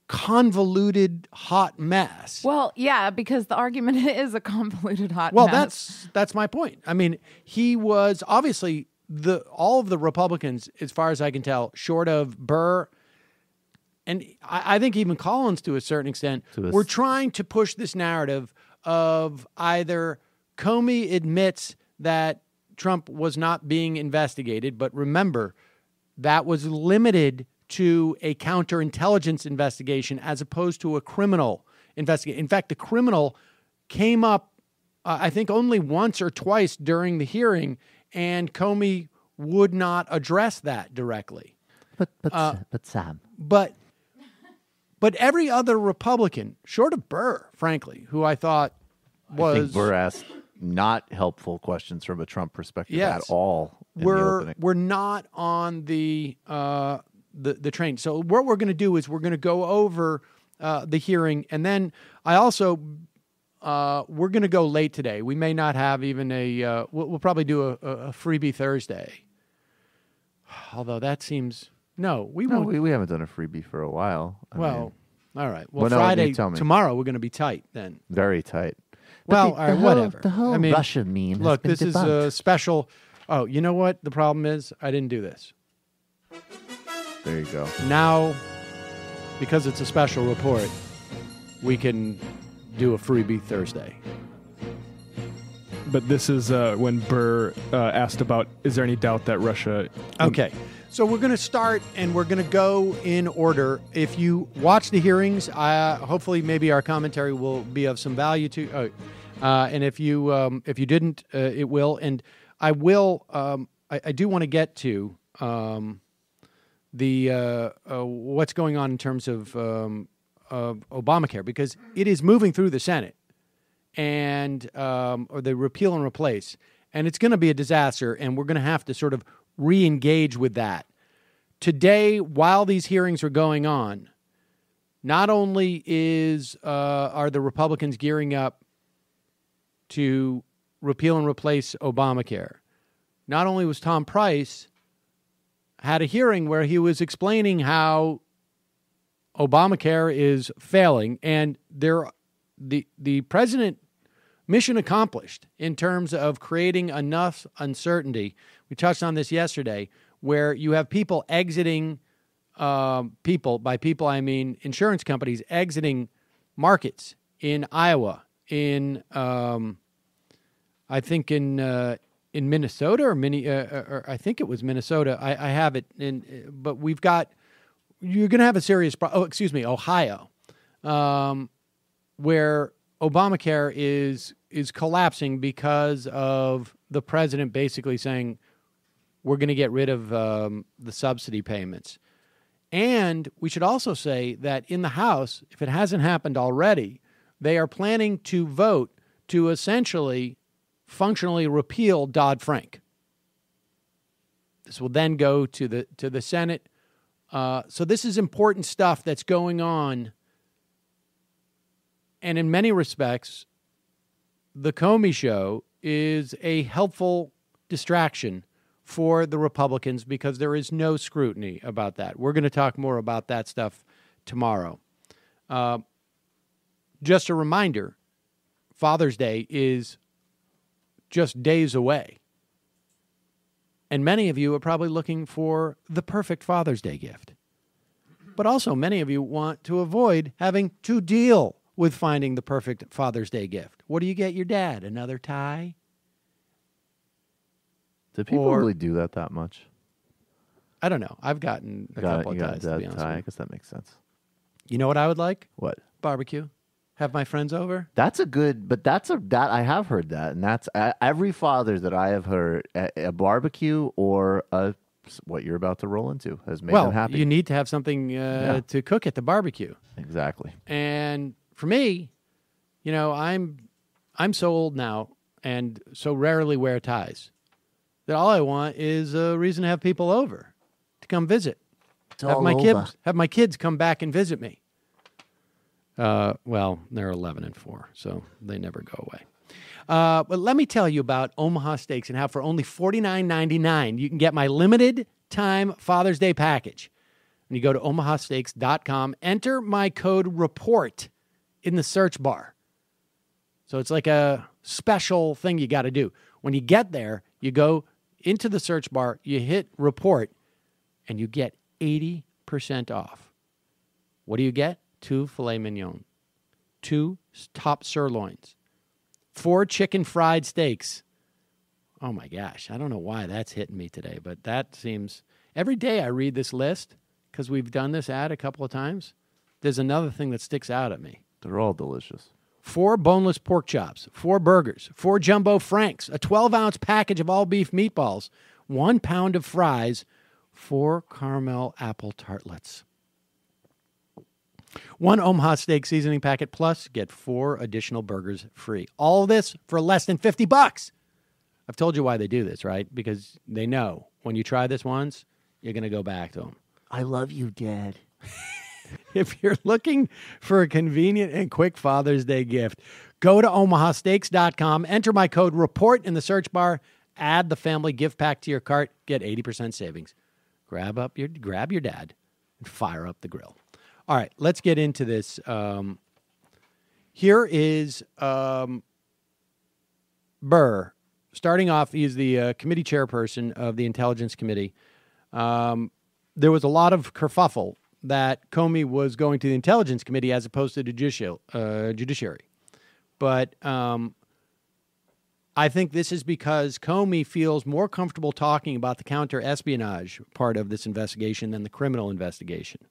convoluted, hot mess. Well, yeah, because the argument is a convoluted hot Well, mess. that's my point. I mean, he was obviously all of the Republicans, as far as I can tell, short of Burr, and I think even Collins to a certain extent, were trying to push this narrative of either Comey admits that Trump was not being investigated, but remember, that was limited to a counterintelligence investigation as opposed to a criminal investigation. In fact, the criminal came up, I think, only once or twice during the hearing, and Comey would not address that directly. But Sam. But every other Republican, short of Burr, frankly, who I thought was... I think Burr asked not helpful questions from a Trump perspective at all in the opening. We're not on the train. So what we're going to do is we're going to go over the hearing, and then I also... we're going to go late today. We may not have even a... we'll probably do a freebie Thursday. Although that seems... No, we won't. We haven't done a freebie for a while. I mean, all right. Well, Friday, tomorrow, we're going to be tight then. Very tight. Well, all right, whatever. The whole Russia meme look, has been this is a special... Oh, you know what? The problem is I didn't do this. There you go. Now, because it's a special report, we can do a freebie Thursday. But this is when Burr asked about, is there any doubt that Russia... Okay. So we're going to start, and we're going to go in order. If you watch the hearings, hopefully maybe our commentary will be of some value to. And if you didn't, it will. And I will. I do want to get to the what's going on in terms of Obamacare, because it is moving through the Senate, and or the repeal and replace, and it's going to be a disaster. And we're going to have to sort of re-engage with that. Today, while these hearings are going on, not only are the Republicans gearing up to repeal and replace Obamacare, not only was Tom Price had a hearing where he was explaining how Obamacare is failing, and the president mission accomplished in terms of creating enough uncertainty. We touched on this yesterday, where you have people exiting, by people I mean insurance companies exiting markets in Iowa, in I think in in Minnesota or I think it was Minnesota. I have it but you're going to have a serious problem. Oh, excuse me, Ohio, where Obamacare is collapsing because of the president basically saying we're going to get rid of the subsidy payments. And we should also say that in the House, if it hasn't happened already, they are planning to vote to essentially functionally repeal Dodd-Frank. This will then go to the Senate. So this is important stuff that's going on. And in many respects, the Comey show is a helpful distraction for the Republicans because there is no scrutiny about that. We're going to talk more about that stuff tomorrow. Just a reminder, Father's Day is just days away. And many of you are probably looking for the perfect Father's Day gift. But also many of you want to avoid having to deal with finding the perfect Father's Day gift. What do you get your dad? Another tie? Do people really do that much? I don't know. I've gotten a couple of ties, to be honest with you. I guess that makes sense. You know what I would like? What? Barbecue. Have my friends over. That's a good, but that I have heard that, and that's every father that I have heard a barbecue or what you're about to roll into has made them happy. You need to have something to cook at the barbecue. Exactly. And for me, I'm so old now and so rarely wear ties that all I want is a reason to have people over to come visit. Have my kids come back and visit me. Well, they're 11 and 4, so they never go away. But let me tell you about Omaha Steaks and how for only $49.99 you can get my limited time Father's Day package. When you go to omahasteaks.com, enter my code REPORT in the search bar. So it's like a special thing you got to do. When you get there, you go into the search bar, you hit REPORT, and you get 80% off. What do you get? 2 filet mignon, 2 top sirloins, 4 chicken fried steaks. Oh my gosh, I don't know why that's hitting me today, but that seems, every day I read this list, because we've done this ad a couple of times, there's another thing that sticks out at me. They're all delicious. 4 boneless pork chops, 4 burgers, 4 jumbo franks, a 12-ounce package of all beef meatballs, 1 pound of fries, 4 caramel apple tartlets. 1 Omaha Steak seasoning packet, plus get 4 additional burgers free. All this for less than $50. I've told you why they do this, right? Because they know when you try this once, you're going to go back to them. I love you, Dad. If you're looking for a convenient and quick Father's Day gift, go to omahasteaks.com, enter my code REPORT in the search bar, add the family gift pack to your cart, get 80% savings. Grab your dad and fire up the grill. All right, let's get into this. Here is Burr. Starting off, he's the committee chairperson of the Intelligence Committee. There was a lot of kerfuffle that Comey was going to the Intelligence Committee as opposed to judiciary. But I think this is because Comey feels more comfortable talking about the counter-espionage part of this investigation than the criminal investigation.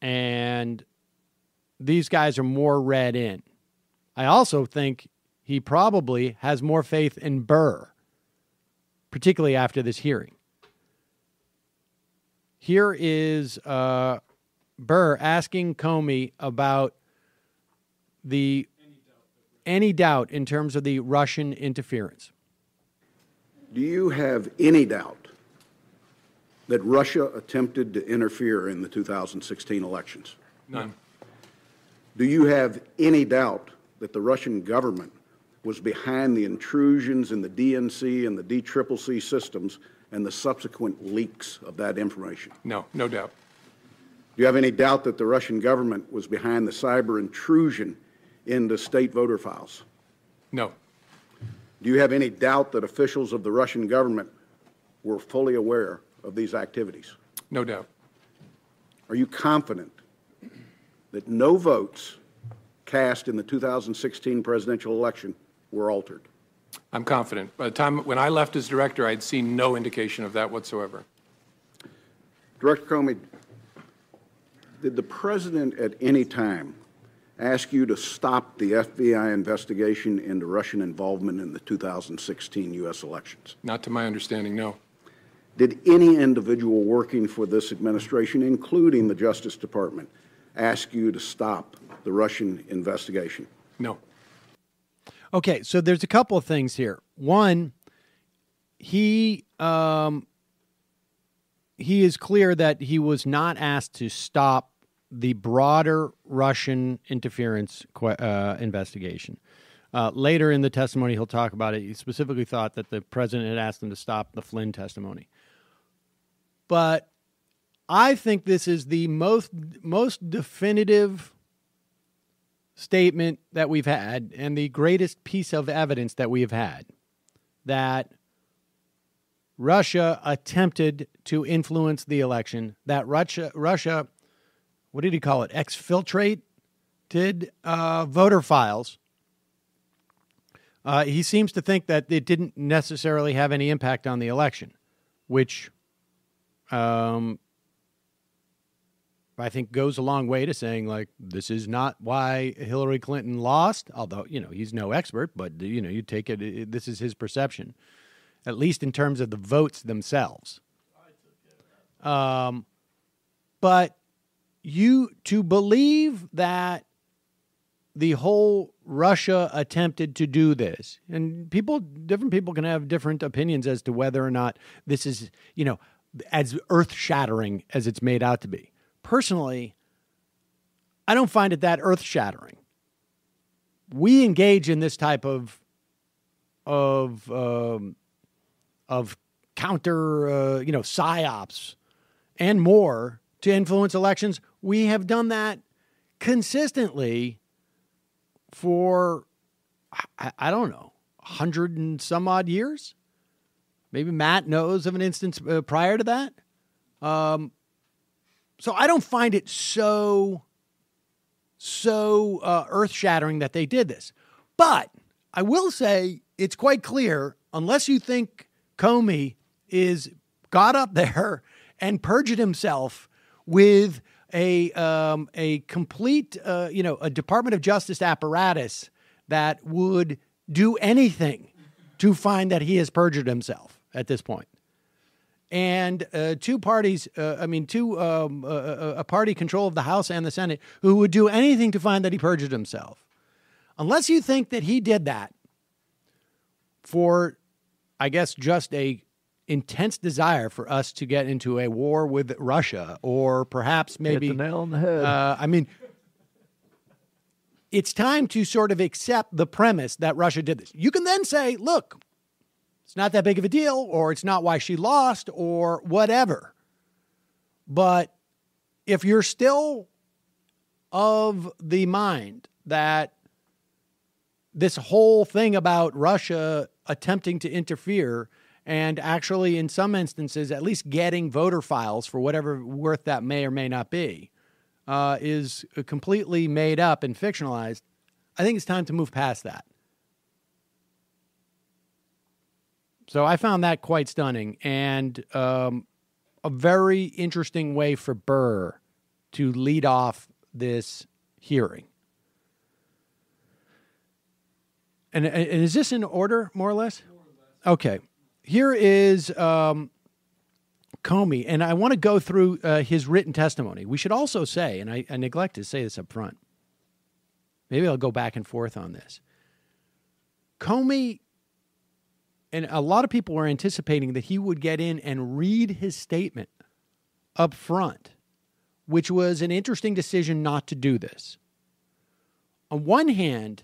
And these guys are more read in. I also think he probably has more faith in Burr, particularly after this hearing. Here is Burr asking Comey about any doubt in terms of the Russian interference. Do you have any doubt that Russia attempted to interfere in the 2016 elections? None. Do you have any doubt that the Russian government was behind the intrusions in the DNC and the DCCC systems and the subsequent leaks of that information? No, no doubt. Do you have any doubt that the Russian government was behind the cyber intrusion into state voter files? No. Do you have any doubt that officials of the Russian government were fully aware of these activities? No doubt. Are you confident that no votes cast in the 2016 presidential election were altered? I'm confident. By the time when I left as director, I'd seen no indication of that whatsoever. Director Comey, did the president at any time ask you to stop the FBI investigation into Russian involvement in the 2016 U.S. elections? Not to my understanding, no. Did any individual working for this administration, including the Justice Department, ask you to stop the Russian investigation? No. Okay, so there's a couple of things here. One, he is clear that he was not asked to stop the broader Russian interference investigation. Later in the testimony, he'll talk about it. He specifically thought that the president had asked him to stop the Flynn testimony. But I think this is the most definitive statement that we've had and the greatest piece of evidence that we have had that Russia attempted to influence the election, that Russia, what did he call it, exfiltrated voter files. He seems to think that it didn't necessarily have any impact on the election, which I think goes a long way to saying, like, this is not why Hillary Clinton lost, although, he's no expert, but, you take it, this is his perception, at least in terms of the votes themselves. But to believe that the whole Russia attempted to do this, and different people can have different opinions as to whether or not this is, as earth-shattering as it's made out to be. Personally, I don't find it that earth-shattering. We engage in this type of counter, psyops and more to influence elections. We have done that consistently for, I don't know, 100 and some odd years. Maybe Matt knows of an instance prior to that. So I don't find it so earth-shattering that they did this. But I will say it's quite clear, unless you think Comey got up there and perjured himself with a complete, a Department of Justice apparatus that would do anything to find that he has perjured himself at this point. And a party control of the House and the Senate who would do anything to find that he perjured himself. Unless you think that he did that for, I guess, just a intense desire for us to get into a war with Russia, or perhaps maybe hit the nail on the head. It's time to sort of accept the premise that Russia did this. You can then say, look, it's not that big of a deal, or it's not why she lost, or whatever. But if you're still of the mind that this whole thing about Russia attempting to interfere and actually, in some instances, at least getting voter files for whatever worth that may or may not be, is completely made up and fictionalized, I think it's time to move past that. So I found that quite stunning and a very interesting way for Burr to lead off this hearing. And is this in order, more or less? Okay. Here is Comey, and I want to go through his written testimony. We should also say, and I neglect to say this up front, maybe I'll go back and forth on this. Comey, and a lot of people were anticipating that he would get in and read his statement up front, which was an interesting decision not to do this. On one hand,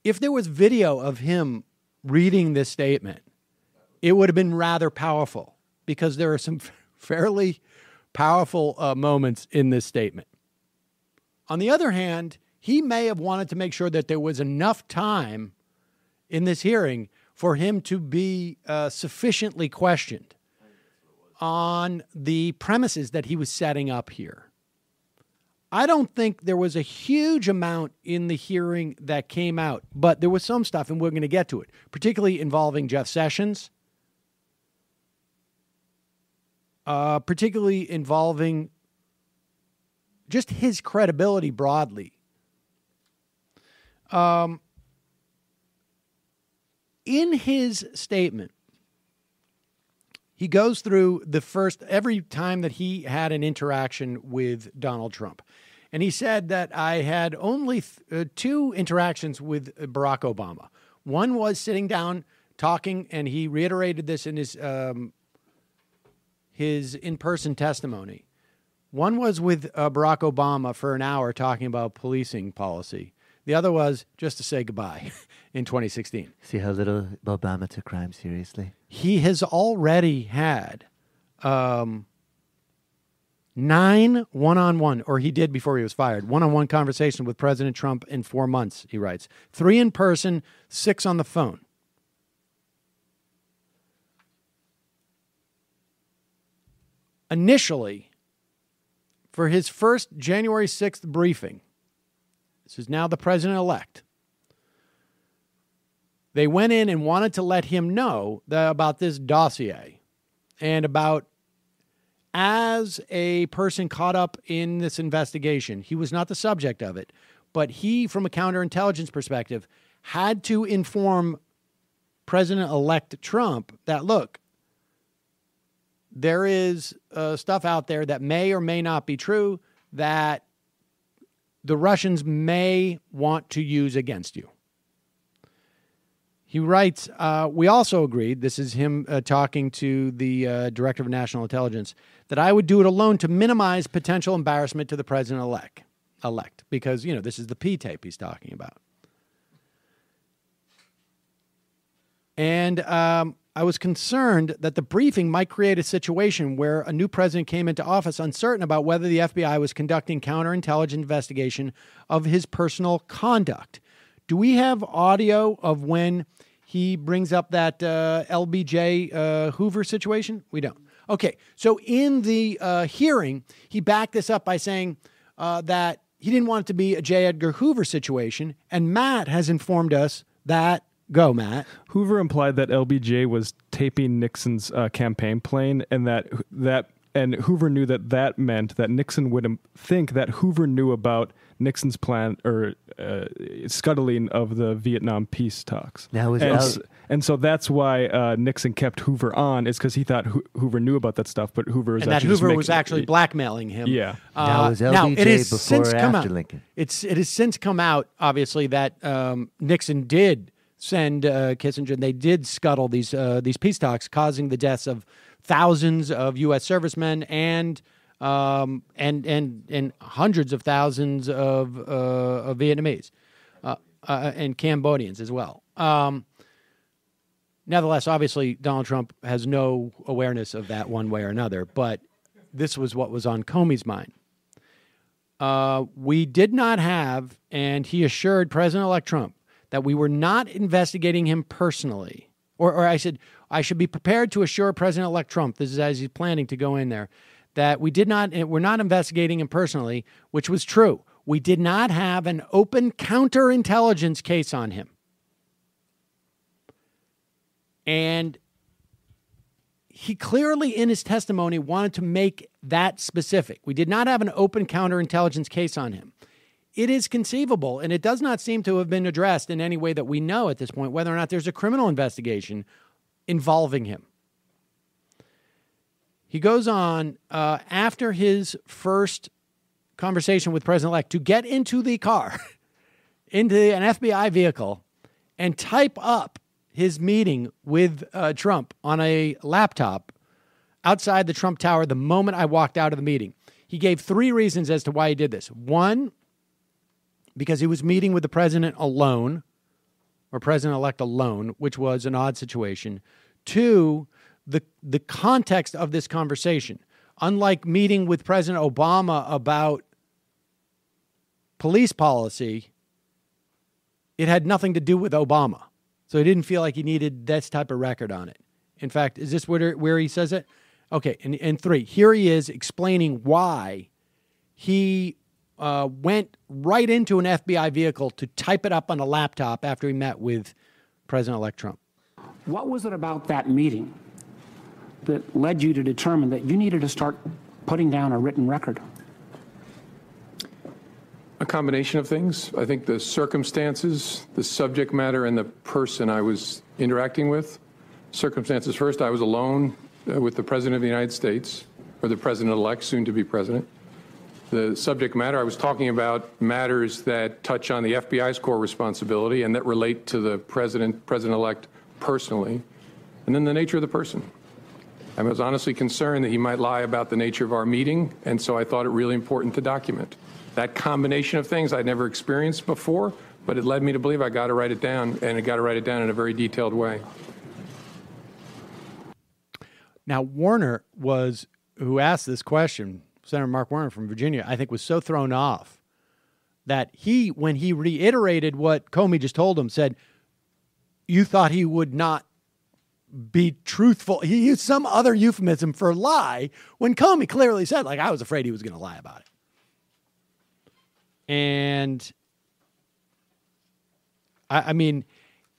if there was video of him reading this statement, it would have been rather powerful because there are some fairly powerful moments in this statement. On the other hand, he may have wanted to make sure that there was enough time in this hearing for him to be sufficiently questioned on the premises that he was setting up here. I don't think there was a huge amount in the hearing that came out, but there was some stuff, and we're going to get to it, particularly involving Jeff Sessions, particularly involving just his credibility broadly. In his statement, he goes through every time that he had an interaction with Donald Trump. And he said that I had only 2 interactions with Barack Obama. One was sitting down talking, and he reiterated this in his in-person testimony. One was with Barack Obama for an hour talking about policing policy. The other was just to say goodbye in 2016. See how little Obama took crime seriously? He has already had 9 one-on-one, or he did before he was fired, one-on-one conversation with President Trump in 4 months, he writes. 3 in person, 6 on the phone. Initially, for his first January 6th briefing, this is now the president-elect, they went in and wanted to let him know about this dossier and about, as a person caught up in this investigation, he was not the subject of it, but he, from a counterintelligence perspective, had to inform President-elect Trump that, look, there is stuff out there that may or may not be true that the Russians may want to use against you. He writes, we also agreed, this is him talking to the Director of National Intelligence, that I would do it alone to minimize potential embarrassment to the president-elect, because, this is the P tape he's talking about. And I was concerned that the briefing might create a situation where a new president came into office uncertain about whether the FBI was conducting counterintelligence investigation of his personal conduct. Do we have audio of when he brings up that LBJ Hoover situation? We don't. Okay, so in the hearing, he backed this up by saying that he didn't want it to be a J. Edgar Hoover situation, and Matt has informed us that, go Matt. Hoover implied that LBJ was taping Nixon's campaign plane, and and Hoover knew that meant that Nixon would think that Hoover knew about Nixon's plan or scuttling of the Vietnam peace talks. And so that's why Nixon kept Hoover on, is because he thought Hoover knew about that stuff, but Hoover was actually blackmailing him. Yeah. Now, was LBJ before or after Lincoln? It has since come out, obviously, that Nixon did send Kissinger, and they did scuttle these peace talks, causing the deaths of thousands of U.S. servicemen and hundreds of thousands of Vietnamese and Cambodians as well. Nevertheless, obviously, Donald Trump has no awareness of that one way or another, but this was what was on Comey's mind. We did not have, and he assured President-elect Trump that we were not investigating him personally. Or I said, I should be prepared to assure President-elect Trump, this is as he's planning to go in there, that we're not investigating him personally, which was true. We did not have an open counterintelligence case on him. And he clearly in his testimony wanted to make that specific. We did not have an open counterintelligence case on him. It is conceivable, and it does not seem to have been addressed in any way that we know at this point, whether or not there's a criminal investigation involving him. He goes on, after his first conversation with President-elect, to get into the car, into an FBI vehicle, and type up his meeting with Trump on a laptop outside the Trump Tower the moment I walked out of the meeting. He gave 3 reasons as to why he did this. 1, because he was meeting with the president alone, or president-elect alone, which was an odd situation. 2, the context of this conversation. Unlike meeting with President Obama about police policy, it had nothing to do with Obama. So he didn't feel like he needed this type of record on it. In fact, is this where he says it? Okay, and 3, here he is explaining why he went right into an FBI vehicle to type it up on a laptop after he met with President-elect Trump. What was it about that meeting that led you to determine that you needed to start putting down a written record? A combination of things. I think the circumstances, the subject matter, and the person I was interacting with. Circumstances first, I was alone with the President of the United States, or the President-elect, soon to be President. The subject matter, I was talking about matters that touch on the FBI's core responsibility and that relate to the President-elect personally. And then the nature of the person. I was honestly concerned that he might lie about the nature of our meeting, and so I thought it really important to document. That combination of things I'd never experienced before, but it led me to believe I got to write it down, and I got to write it down in a very detailed way. Now, Warner who asked this question, Senator Mark Warner from Virginia, I think was so thrown off that when he reiterated what Comey just told him, said, you thought he would not be truthful. He used some other euphemism for lie when Comey clearly said, I was afraid he was going to lie about it. And I mean,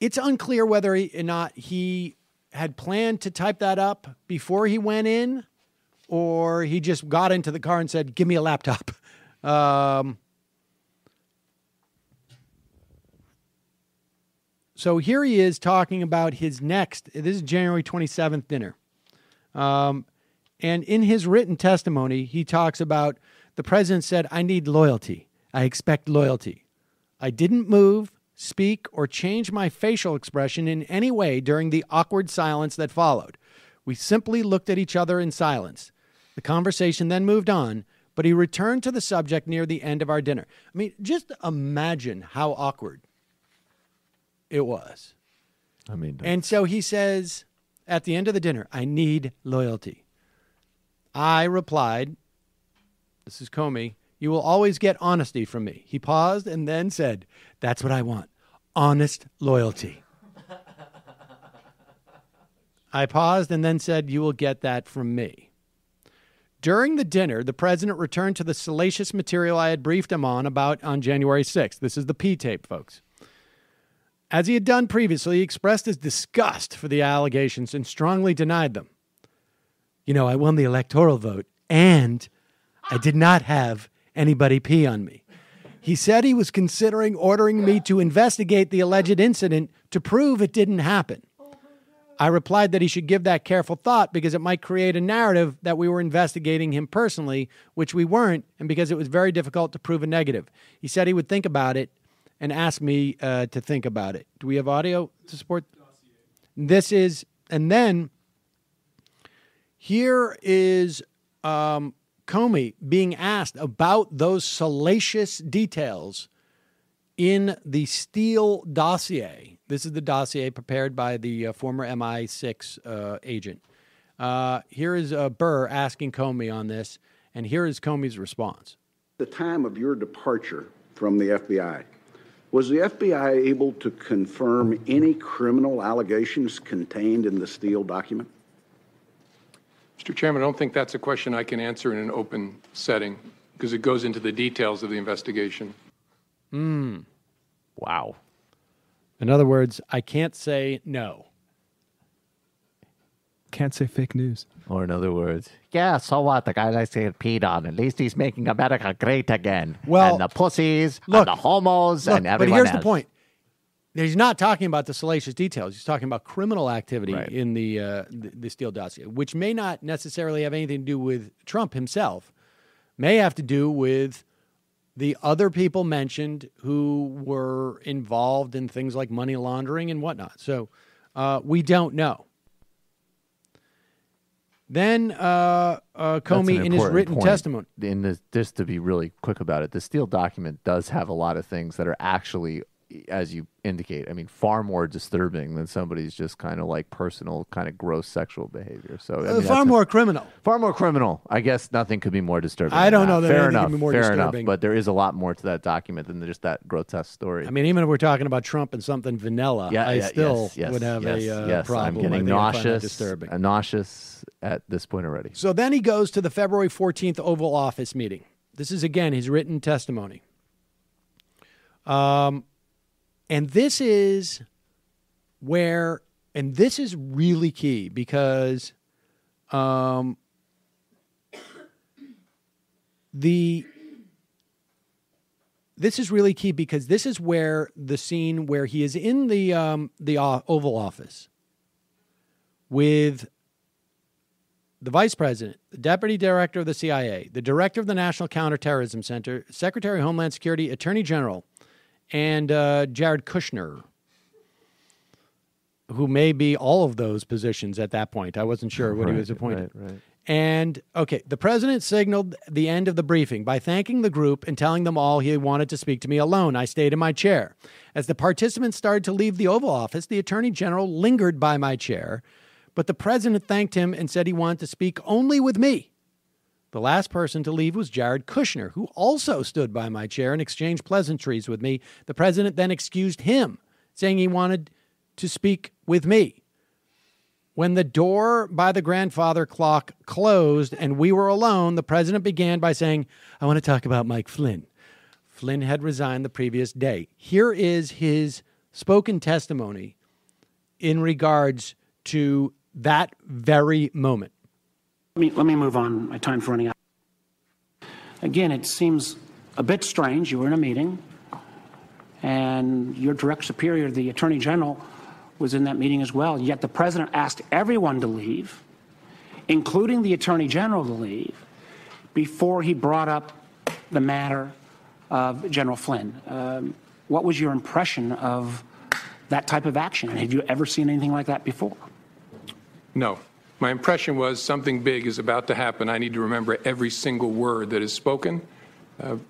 it's unclear whether or not he had planned to type that up before he went in, or he just got into the car and said, give me a laptop. So here he is talking about his next, this is January 27th dinner. And in his written testimony, he talks about the president said, I need loyalty. I expect loyalty. I didn't move, speak, or change my facial expression in any way during the awkward silence that followed. We simply looked at each other in silence. The conversation then moved on, but he returned to the subject near the end of our dinner. I mean, just imagine how awkward it was. I mean, and so he says at the end of the dinner, I need loyalty. I replied, this is Comey, you will always get honesty from me. He paused and then said, that's what I want. Honest loyalty. I paused and then said, you will get that from me. During the dinner, the president returned to the salacious material I had briefed him on January 6th. This is the P tape, folks. As he had done previously, he expressed his disgust for the allegations and strongly denied them. I won the electoral vote, and I did not have anybody pee on me. He said he was considering ordering me to investigate the alleged incident to prove it didn't happen. I replied that he should give that careful thought because it might create a narrative that we were investigating him personally, which we weren't, and because it was very difficult to prove a negative. He said he would think about it and asked me to think about it. Do we have audio to support? This is, and then here is Comey being asked about those salacious details in the Steele dossier. This is the dossier prepared by the former MI6 agent. Here is Burr asking Comey on this, and here is Comey's response. At the time of your departure from the FBI, was the FBI able to confirm any criminal allegations contained in the Steele document? Mr. Chairman, I don't think that's a question I can answer in an open setting because it goes into the details of the investigation. Wow. In other words, I can't say no. Can't say fake news. Or in other words, yeah, so what? The guy likes to get peed on. At least he's making America great again. Well, and the pussies, and the homos, and everyone But here's else. the point. He's not talking about the salacious details. He's talking about criminal activity in the Steele dossier, which may not necessarily have anything to do with Trump himself, may have to do with the other people mentioned who were involved in things like money laundering and whatnot. So we don't know. Then Comey, in his written testimony. Just to be really quick about it, the Steele document does have a lot of things that are actually, as you indicate, far more disturbing than somebody's just kind of like personal, kind of gross sexual behavior. So far more criminal. Far more criminal. I guess nothing could be more disturbing. I don't know that fair anything enough, could be more fair disturbing. enough, but there is a lot more to that document than just that grotesque story. Even if we're talking about Trump and something vanilla, I still would have a problem. I'm getting nauseous. Disturbing. Nauseous at this point already. So then he goes to the February 14th Oval Office meeting. This is, again, his written testimony. And this is where, and this is really key because this is really key because this is where the scene where he is in the Oval Office with the vice president, the deputy director of the CIA, the director of the National Counterterrorism Center, Secretary of Homeland Security, Attorney General, and Jared Kushner, who may be all of those positions at that point. I wasn't sure when he was appointed. Right. And, okay, the president signaled the end of the briefing by thanking the group and telling them all he wanted to speak to me alone. I stayed in my chair. As the participants started to leave the Oval Office, the Attorney General lingered by my chair, but the president thanked him and said he wanted to speak only with me. The last person to leave was Jared Kushner, who also stood by my chair and exchanged pleasantries with me. The president then excused him, saying he wanted to speak with me. When the door by the grandfather clock closed and we were alone, the president began by saying, I want to talk about Mike Flynn. Flynn had resigned the previous day. Here is his spoken testimony in regards to that very moment. Let me move on. My time's running out. Again, it seems a bit strange. You were in a meeting, and your direct superior, the Attorney General, was in that meeting as well. Yet the president asked everyone to leave, including the Attorney General to leave, before he brought up the matter of General Flynn. What was your impression of that type of action? And have you ever seen anything like that before? No. My impression was something big is about to happen. I need to remember every single word that is spoken.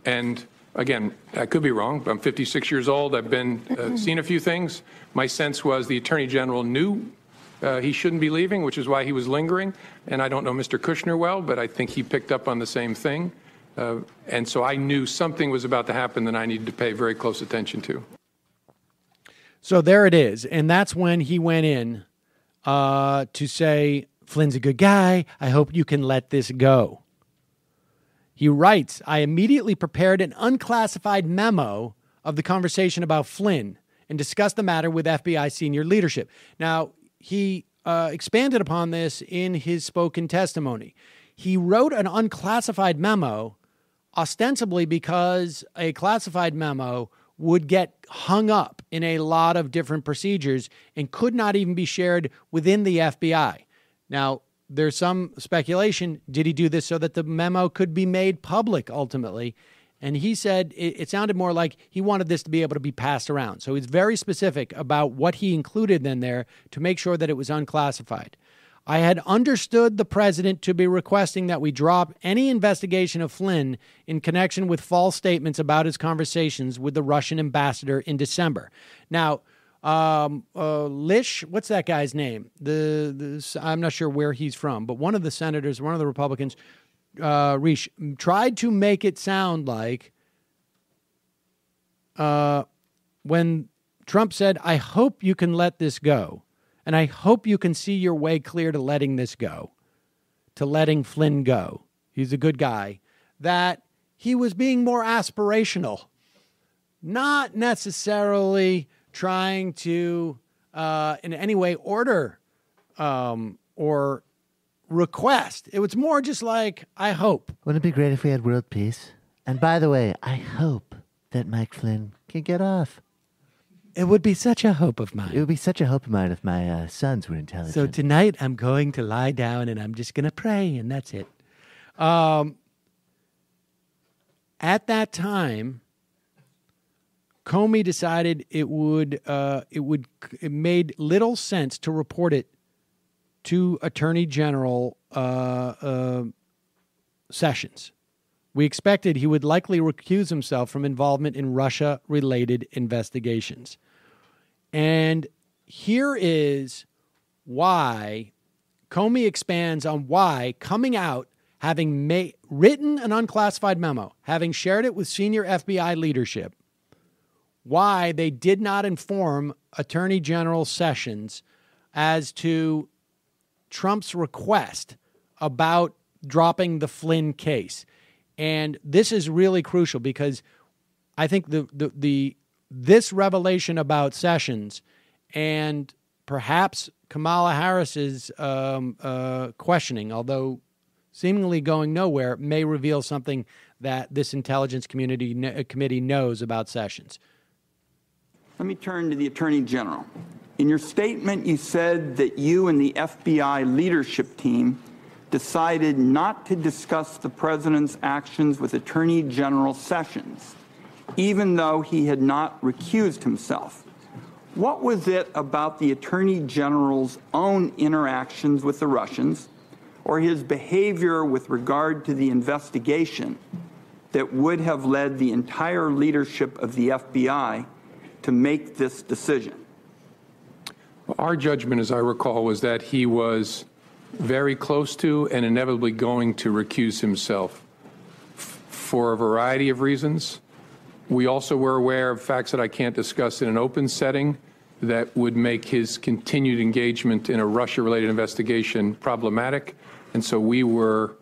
And again, I could be wrong. I'm 56 years old. I've been seen a few things. My sense was the Attorney General knew he shouldn't be leaving, which is why he was lingering. And I don't know Mr. Kushner well, but I think he picked up on the same thing. And so I knew something was about to happen that I needed to pay very close attention to. So there it is. And that's when he went in to say, Flynn's a good guy. I hope you can let this go. He writes, I immediately prepared an unclassified memo of the conversation about Flynn and discussed the matter with FBI senior leadership. Now, he expanded upon this in his spoken testimony. He wrote an unclassified memo ostensibly because a classified memo would get hung up in a lot of different procedures and could not even be shared within the FBI. Now, there's some speculation, did he do this so that the memo could be made public ultimately? And he said it sounded more like he wanted this to be able to be passed around. So he's very specific about what he included in there to make sure that it was unclassified. I had understood the president to be requesting that we drop any investigation of Flynn in connection with false statements about his conversations with the Russian ambassador in December. Now, Lech, what's that guy's name? I'm not sure where he's from, but one of the senators, one of the Republicans, Reich, tried to make it sound like when Trump said, I hope you can let this go, and I hope you can see your way clear to letting this go, to letting Flynn go. He's a good guy. That he was being more aspirational, not necessarily trying to in any way order or request. It was more just like, I hope. Wouldn't it be great if we had world peace? And by the way, I hope that Mike Flynn can get off. It would be such a hope of mine. It would be such a hope of mine if my sons were intelligent. So tonight I'm going to lie down and I'm just going to pray, and that's it. At that time, Comey decided it made little sense to report it to Attorney General Sessions. We expected he would likely recuse himself from involvement in Russia-related investigations. And here is why Comey expands on why coming out, having written an unclassified memo, having shared it with senior FBI leadership, why they did not inform Attorney General Sessions as to Trump's request about dropping the Flynn case. And this is really crucial because I think this revelation about Sessions and perhaps Kamala Harris's questioning, although seemingly going nowhere, may reveal something that this intelligence committee knows about Sessions. Let me turn to the Attorney General. In your statement, you said that you and the FBI leadership team decided not to discuss the president's actions with Attorney General Sessions, even though he had not recused himself. What was it about the Attorney General's own interactions with the Russians or his behavior with regard to the investigation that would have led the entire leadership of the FBI to make this decision? Our judgment, as I recall, was that he was very close to and inevitably going to recuse himself for a variety of reasons. We also were aware of facts that I can't discuss in an open setting that would make his continued engagement in a Russia-related investigation problematic. And so we were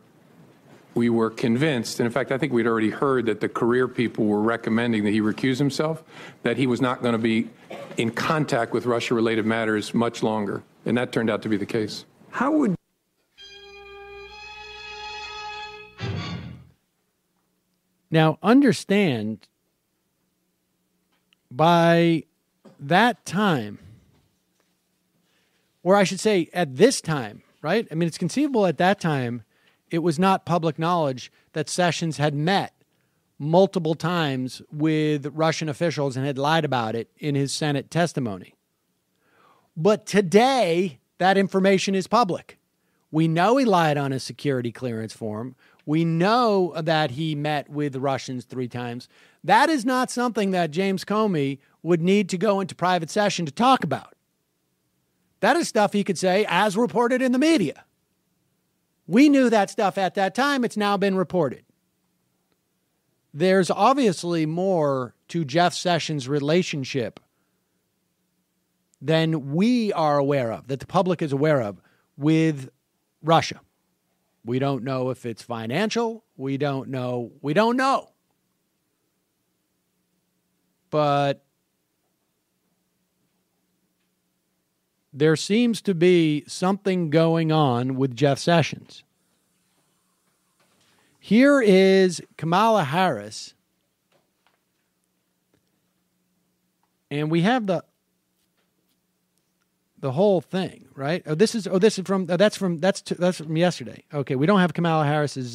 convinced, and in fact, I think we'd already heard that the career people were recommending that he recuse himself, that he was not going to be in contact with Russia-related matters much longer. And that turned out to be the case. How would Now, understand, by that time, or I should say at this time, right? I mean, it's conceivable at that time, it was not public knowledge that Sessions had met multiple times with Russian officials and had lied about it in his Senate testimony. But today, that information is public. We know he lied on his security clearance form. We know that he met with the Russians 3 times. That is not something that James Comey would need to go into private session to talk about. That is stuff he could say as reported in the media. We knew that stuff at that time. It's now been reported. There's obviously more to Jeff Sessions' relationship than we are aware of, that the public is aware of, with Russia. We don't know if it's financial. We don't know. But there seems to be something going on with Jeff Sessions. Here is Kamala Harris, and we have the whole thing, right? That's from yesterday. Okay, we don't have Kamala Harris's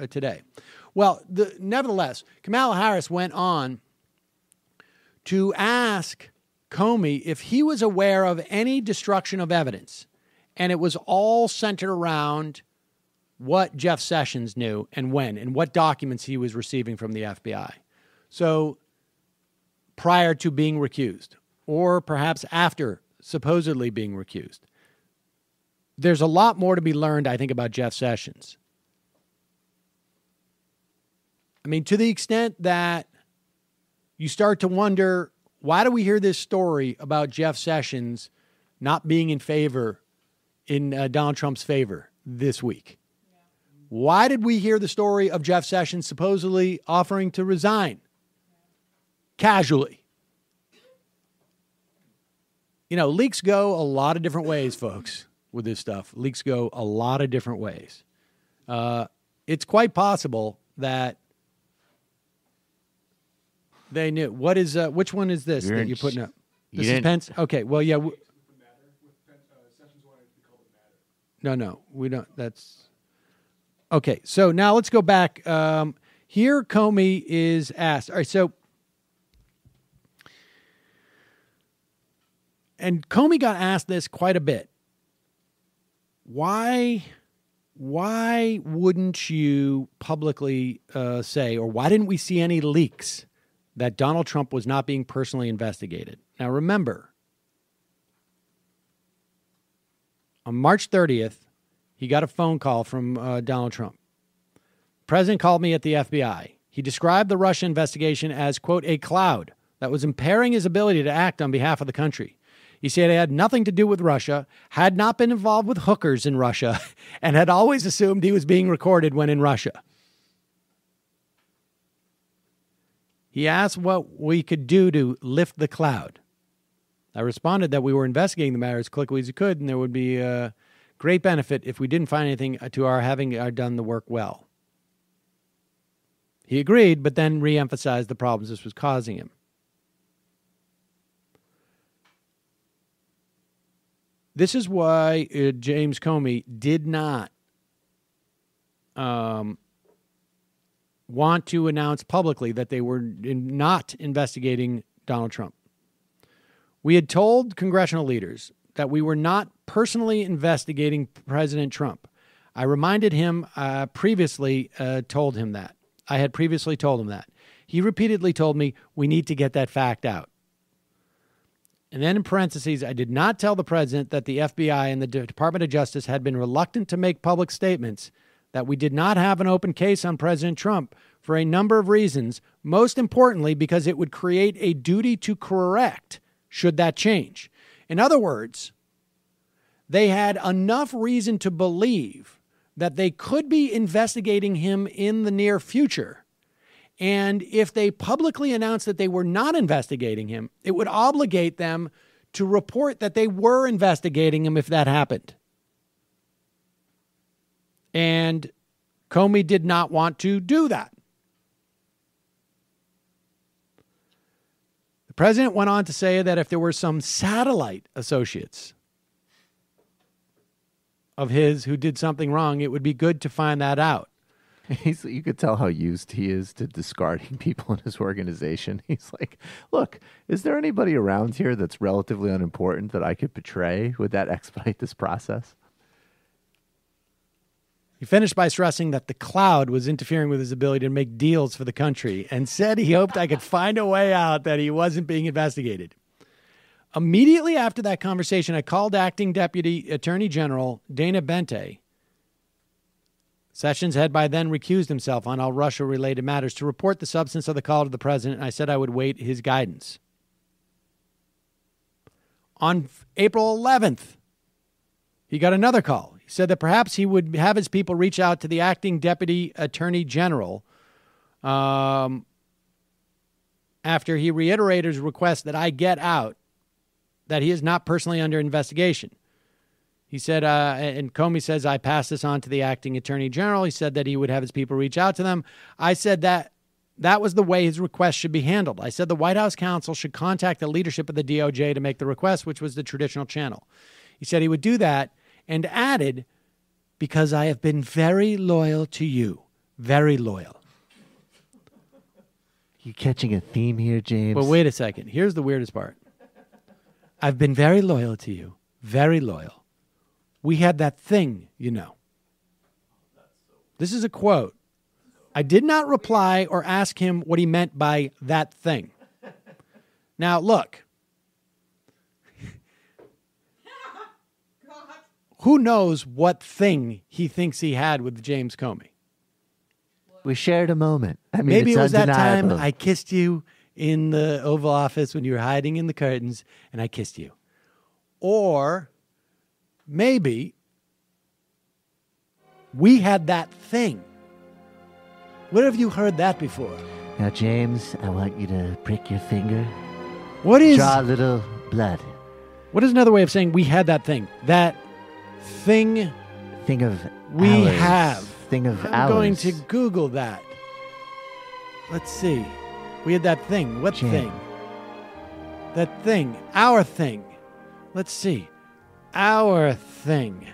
today. Well, nevertheless, Kamala Harris went on to ask Comey if he was aware of any destruction of evidence, and it was all centered around what Jeff Sessions knew and when and what documents he was receiving from the FBI. So prior to being recused, or perhaps after supposedly being recused. There's a lot more to be learned, I think, about Jeff Sessions. I mean, to the extent that you start to wonder, why do we hear this story about Jeff Sessions not being in Donald Trump's favor this week? Why did we hear the story of Jeff Sessions supposedly offering to resign casually? You know, leaks go a lot of different ways, folks, with this stuff. Leaks go a lot of different ways. It's quite possible that they knew. Which one is this that you're putting up? This is Pence? Okay, well, yeah. No, we don't. That's... Okay, so now let's go back. Here Comey is asked. All right, so... And Comey got asked this quite a bit. Why wouldn't you publicly say, or why didn't we see any leaks that Donald Trump was not being personally investigated? Now, remember, on March 30th, he got a phone call from Donald Trump. The president called me at the FBI. He described the Russia investigation as, quote, a cloud that was impairing his ability to act on behalf of the country. He said he had nothing to do with Russia, had not been involved with hookers in Russia, and had always assumed he was being recorded when in Russia. He asked what we could do to lift the cloud. I responded that we were investigating the matter as quickly as we could, and there would be a great benefit if we didn't find anything to our having done the work well. He agreed, but then re-emphasized the problems this was causing him. This is why James Comey did not want to announce publicly that they were not investigating Donald Trump. We had told congressional leaders that we were not personally investigating President Trump. I reminded him previously told him that. I had previously told him that. He repeatedly told me we need to get that fact out. And then in parentheses, I did not tell the president that the FBI and the Department of Justice had been reluctant to make public statements that we did not have an open case on President Trump for a number of reasons, most importantly because it would create a duty to correct should that change. In other words, they had enough reason to believe that they could be investigating him in the near future. And if they publicly announced that they were not investigating him, it would obligate them to report that they were investigating him if that happened. And Comey did not want to do that. The president went on to say that if there were some satellite associates of his who did something wrong, it would be good to find that out. You could tell how used he is to discarding people in his organization. He's like, look, is there anybody around here that's relatively unimportant that I could betray? Would that expedite this process? He finished by stressing that the cloud was interfering with his ability to make deals for the country and said he hoped I could find a way out that he wasn't being investigated. Immediately after that conversation, I called Acting Deputy Attorney General Dana Bente. Sessions had by then recused himself on all Russia-related matters to report the substance of the call to the president, and I said I would wait his guidance. On April 11th, he got another call. He said that perhaps he would have his people reach out to the Acting Deputy Attorney General after he reiterated his request that I get out, that he is not personally under investigation. He said, and Comey says, I pass this on to the Acting Attorney General. He said that he would have his people reach out to them. I said that was the way his request should be handled. I said the White House counsel should contact the leadership of the DOJ to make the request, which was the traditional channel. He said he would do that and added, because I have been very loyal to you. Very loyal. You catching a theme here, James? Well, wait a second. Here's the weirdest part. I've been very loyal to you. Very loyal. We had that thing, you know. This is a quote. I did not reply or ask him what he meant by that thing. Now, look. Who knows what thing he thinks he had with James Comey? We shared a moment. I mean, maybe it's it was undeniable. that time I kissed you in the Oval Office when you were hiding in the curtains, and I kissed you. Or maybe we had that thing. Where have you heard that before? Now, James, I want you to prick your finger. What is... Draw a little blood. What is another way of saying we had that thing? That thing... Thing of we ours. have. Thing of I'm ours. going to Google that. Let's see. We had that thing. What thing? That thing. Our thing. Let's see. Our thing.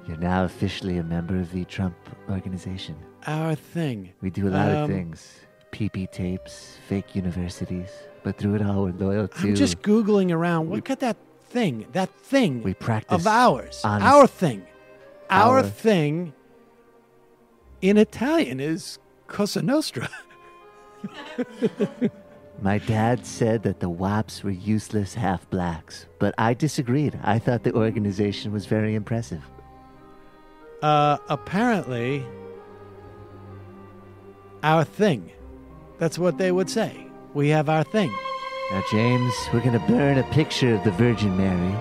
You're now officially a member of the Trump organization. Our thing. We do a lot of things. PP tapes, fake universities. But through it all, we're loyal to... I'm just Googling around. What got that thing? That thing we practice of ours. Honest. Our thing. Our thing in Italian is Cosa Nostra. My dad said that the WAPs were useless half-blacks, but I disagreed. I thought the organization was very impressive. Apparently, our thing. That's what they would say. We have our thing. Now, James, we're going to burn a picture of the Virgin Mary,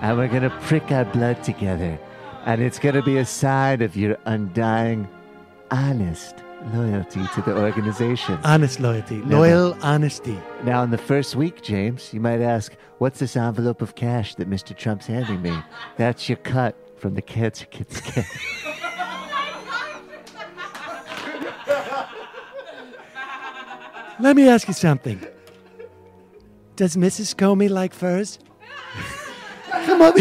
and we're going to prick our blood together, and it's going to be a sign of your undying, honest Loyalty to the organization. Honest loyalty. Loyal honesty. Now, in the first week, James, you might ask, what's this envelope of cash that Mr. Trump's handing me? That's your cut from the Cancer Kids kit. Let me ask you something. Does Mrs. Comey like furs? Come over.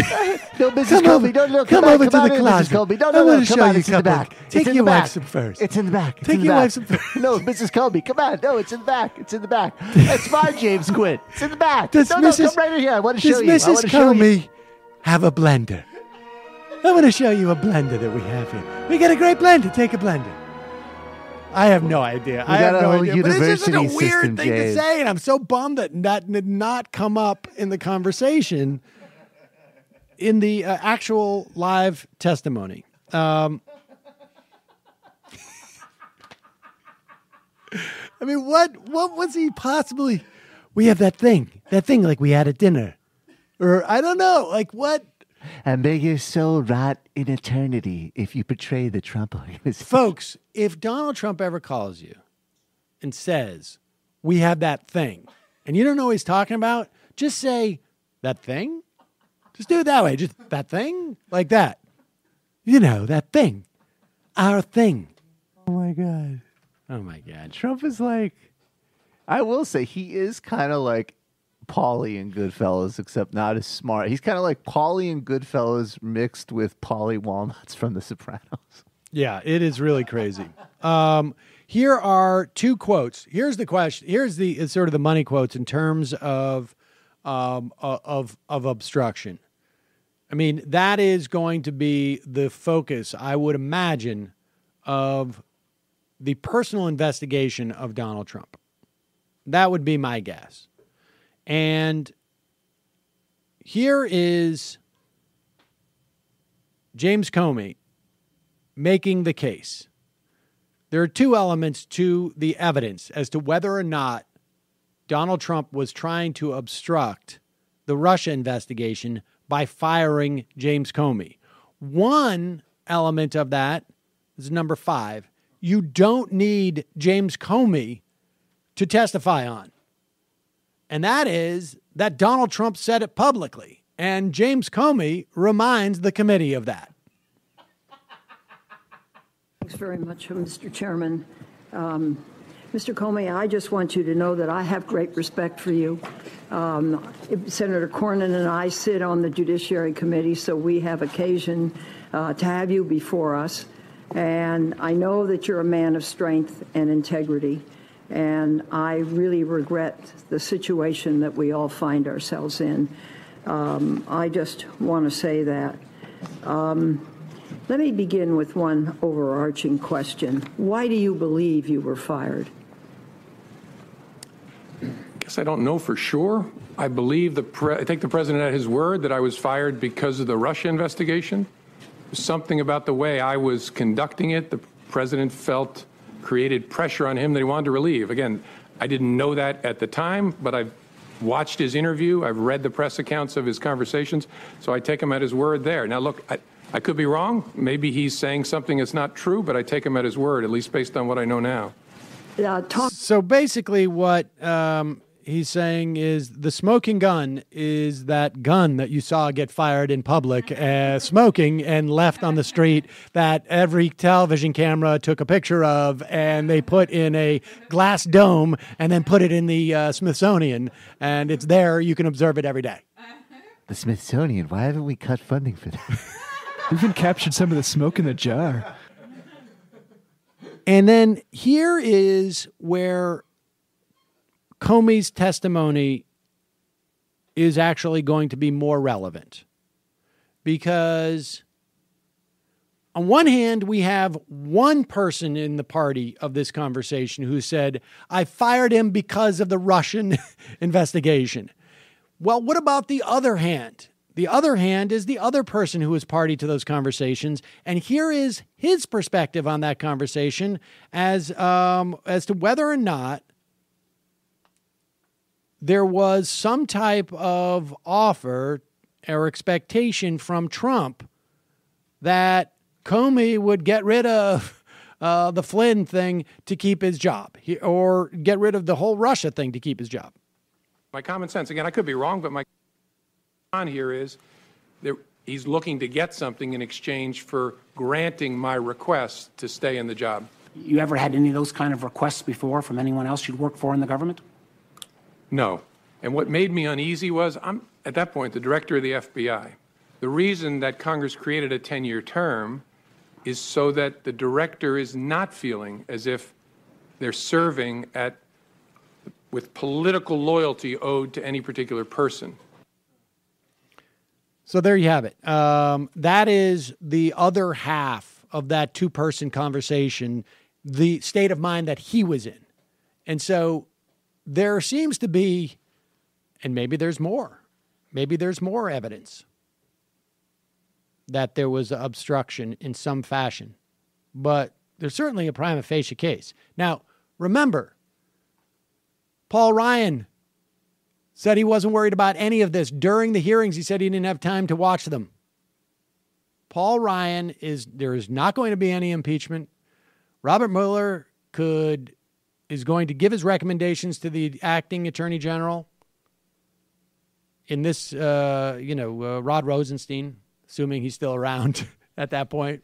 No, Mrs. Comey, Come over to the Mrs. closet. Comey. No, I want to come show on, you it's a in the couple. back. Take It's in your the wife back. some furs. It's in the back. It's Take in the your back. wife some furs. No, Mrs. Comey, come on. No, it's in the back. It's in the back. It's fine, James. Quit. It's in the back. Does Come right in here. I want to show you. Does I want Mrs. to show you. Comey have a blender? I want to show you a blender that we have here. We got a great blender. Take a blender. I have no idea. I got have a no whole idea. But it's just such a university weird system, thing to James. say, and I'm so bummed that that did not come up in the conversation in the actual live testimony. I mean, what was he possibly? We have that thing like we had at dinner, or I don't know, like what? And may your soul rot in eternity if you betray the Trump organization. Folks, if Donald Trump ever calls you and says, we have that thing, and you don't know what he's talking about, just say, that thing? Just do it that way. Just that thing? Like that. You know, that thing. Our thing. Oh, my God. Oh, my God. Trump is like, I will say, he is kind of like Paulie in Goodfellas, except not as smart. He's kind of like Paulie in Goodfellas mixed with Paulie Walnuts from The Sopranos. Yeah, it is really crazy. Here are two quotes. Here's the question. Here's the sort of the money quotes in terms of obstruction. I mean, that is going to be the focus, I would imagine, of the personal investigation of Donald Trump. That would be my guess. And here is James Comey making the case. There are two elements to the evidence as to whether or not Donald Trump was trying to obstruct the Russia investigation by firing James Comey. One element of that is number 5. You don't need James Comey to testify on. And that is that Donald Trump said it publicly. And James Comey reminds the committee of that. Thanks very much, Mr. Chairman. Mr. Comey, I just want you to know that I have great respect for you. Senator Cornyn and I sit on the Judiciary Committee, so we have occasion to have you before us. And I know that you're a man of strength and integrity. And I really regret the situation that we all find ourselves in. I just want to say that. Let me begin with one overarching question. Why do you believe you were fired? I guess I don't know for sure. I believe I take the president at his word that I was fired because of the Russia investigation. Something about the way I was conducting it, the president felt created pressure on him that he wanted to relieve. Again, I didn't know that at the time, but I've watched his interview. I've read the press accounts of his conversations, so I take him at his word there. Now, look, I could be wrong. Maybe he's saying something that's not true, but I take him at his word, at least based on what I know now. So basically what he's saying is the smoking gun is that gun that you saw get fired in public, smoking and left on the street that every television camera took a picture of and they put in a glass dome and then put it in the Smithsonian, and it's there. You can observe it every day. The Smithsonian, why haven't we cut funding for that? We even captured some of the smoke in the jar. And then here is where Comey's testimony is actually going to be more relevant. Because on one hand, we have one person in the party of this conversation who said, I fired him because of the Russian investigation. Well, what about the other hand? The other hand is the other person who was party to those conversations. And here is his perspective on that conversation as to whether or not there was some type of offer or expectation from Trump that Comey would get rid of the Flynn thing to keep his job, or get rid of the whole Russia thing to keep his job. My common sense, again, I could be wrong, but my on here is he's looking to get something in exchange for granting my request to stay in the job. You ever had any of those kind of requests before from anyone else you'd worked for in the government? No. And what made me uneasy was I'm, at that point, the director of the FBI. The reason that Congress created a 10-year term is so that the director is not feeling as if they're serving with political loyalty owed to any particular person. So there you have it. That is the other half of that two-person conversation, the state of mind that he was in. And so there seems to be, and maybe there's more evidence that there was obstruction in some fashion. But there's certainly a prima facie case. Now, remember, Paul Ryan said he wasn't worried about any of this. During the hearings, he said he didn't have time to watch them. Paul Ryan there is not going to be any impeachment. Robert Mueller is going to give his recommendations to the acting attorney general in this, Rod Rosenstein, assuming he's still around at that point.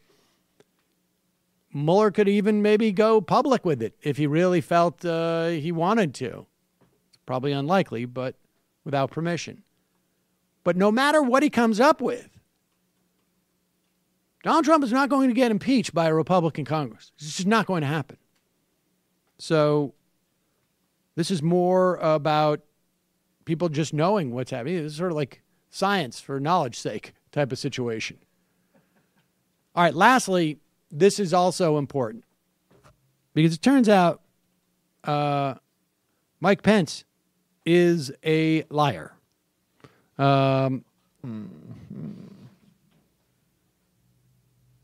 Mueller could even maybe go public with it if he really felt he wanted to. It's probably unlikely, but without permission. But no matter what he comes up with, Donald Trump is not going to get impeached by a Republican Congress. It's just not going to happen. So this is more about people just knowing what's happening. It's sort of like science for knowledge's sake type of situation. All right, lastly, this is also important because it turns out Mike Pence is a liar.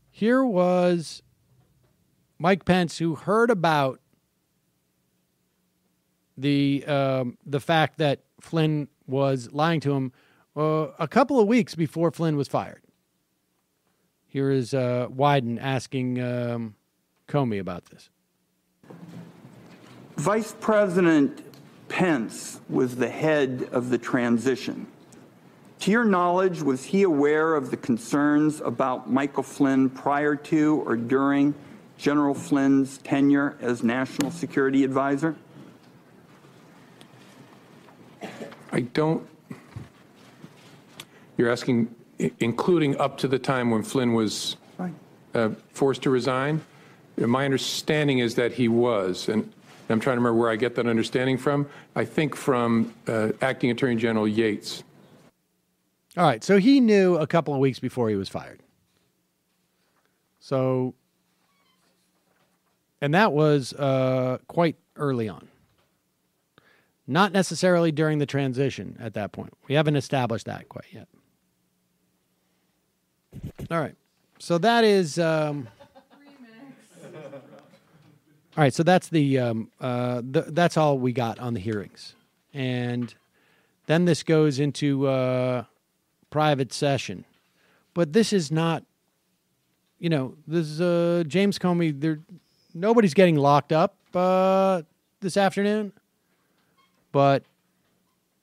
Here was Mike Pence, who heard about the fact that Flynn was lying to him a couple of weeks before Flynn was fired. Here is Wyden asking Comey about this. Vice President Pence was the head of the transition. To your knowledge, was he aware of the concerns about Michael Flynn prior to or during General Flynn's tenure as National Security Advisor? You're asking, including up to the time when Flynn was forced to resign? My understanding is that he was, and I'm trying to remember where I get that understanding from. I think from Acting Attorney General Yates. All right, so he knew a couple of weeks before he was fired. So, and that was quite early on. Not necessarily during the transition at that point. We haven't established that quite yet. All right, so that is... All right, so that's that's all we got on the hearings. And then this goes into private session. But this is not, this is James Comey. Nobody's getting locked up this afternoon, but